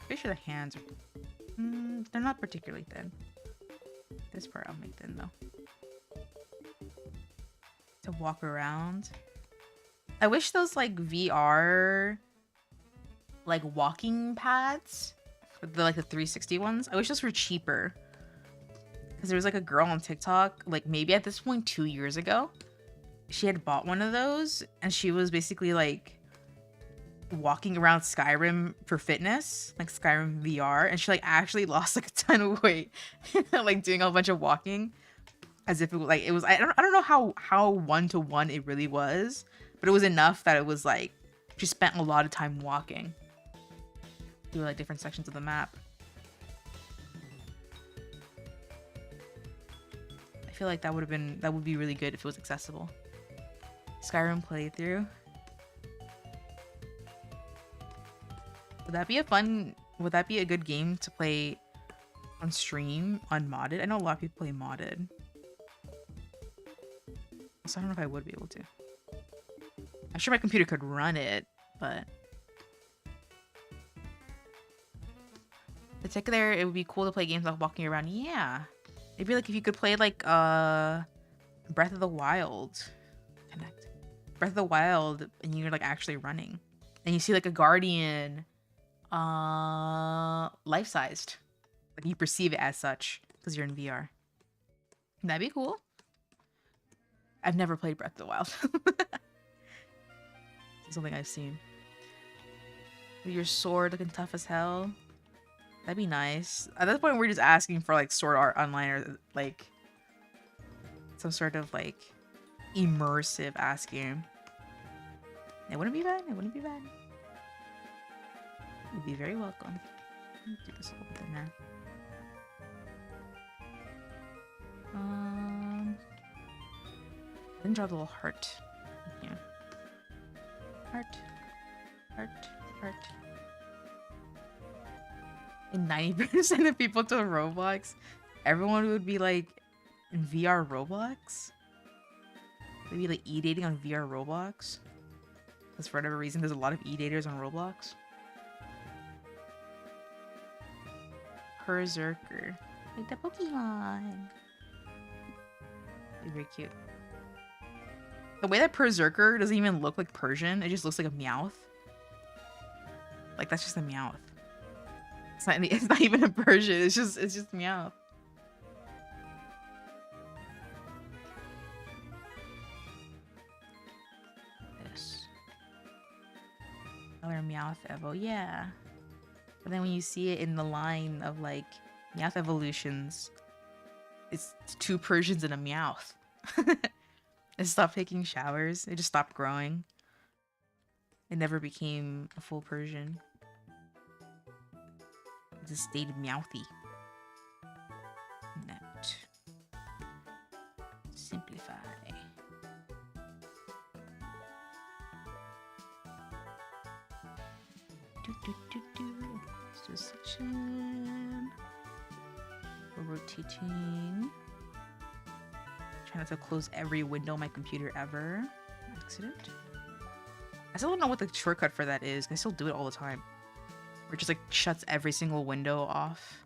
Pretty sure the hands are. They're not particularly thin. This part I'll make thin though. to walk around. I wish those like VR like walking pads, the 360 ones. I wish those were cheaper. Because there was like a girl on TikTok, like maybe at this point 2 years ago, she had bought one of those and she was basically like walking around Skyrim for fitness, like Skyrim VR, and she like actually lost like a ton of weight, like doing a bunch of walking, as if it was like it was. I don't know how 1-to-1 it really was, but it was enough that it was like she spent a lot of time walking through like different sections of the map. I feel like that would be really good if it was accessible. Skyrim playthrough. Would that be a good game to play on stream, unmodded? I know a lot of people play modded. So I don't know if I would be able to. I'm sure my computer could run it, but particular, it would be cool to play games like walking around. Yeah. Maybe like if you could play like Breath of the Wild. Connect. Breath of the Wild and you're like actually running. And you see like a guardian life-sized. Like you perceive it as such because you're in VR. That'd be cool. I've never played Breath of the Wild. It's something I've seen. With your sword looking tough as hell. That'd be nice. At this point, we're just asking for like sword art online or like some sort of like immersive ass game. It wouldn't be bad. It wouldn't be bad. You'd be very welcome. Let me do this a little bit now. I didn't draw the little heart. Yeah. Heart. Heart. Heart. And 90% of people to Roblox, everyone would be like in VR Roblox. They'd be like e-dating on VR Roblox. Because for whatever reason, there's a lot of e-daters on Roblox. Berserker. Like the Pokemon. They're very cute. The way that Berserker doesn't even look like Persian, it just looks like a Meowth. Like that's just a Meowth. It's not even a Persian, it's just Meowth. This. Color Meowth Evo, yeah. But then when you see it in the line of like Meowth evolutions, it's 2 Persians and a Meowth. It stopped taking showers. It just stopped growing. It never became a full Persian. It just stayed Meowthy. Net. Simplify. Let's do a section. We're rotating. Try not to close every window on my computer ever. Accident. I still don't know what the shortcut for that is. I still do it all the time. Where it just like shuts every single window off.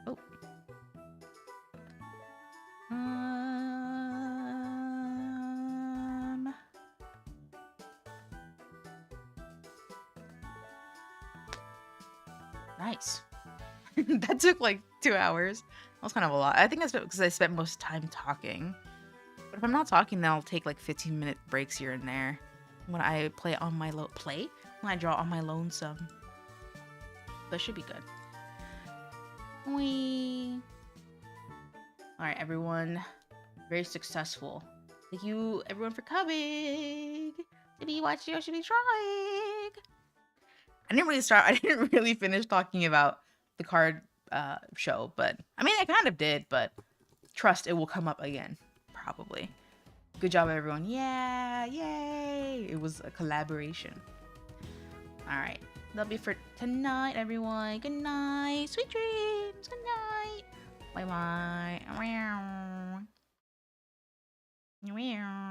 Oh. Nice. That took like 2 hours. That was kind of a lot. I think that's because I spent most time talking. But if I'm not talking, then I'll take like 15-minute breaks here and there when I play on my when I draw on my lonesome. That should be good. Whee! All right, everyone. Very successful. Thank you, everyone, for coming. Should be watching or should be trying? I didn't really finish talking about the card show, but I mean, I kind of did, but trust it will come up again, probably. Good job, everyone. Yeah, yay! It was a collaboration. All right, that'll be for tonight, everyone. Good night, sweet dreams. Good night. Bye bye. Meow. Meow.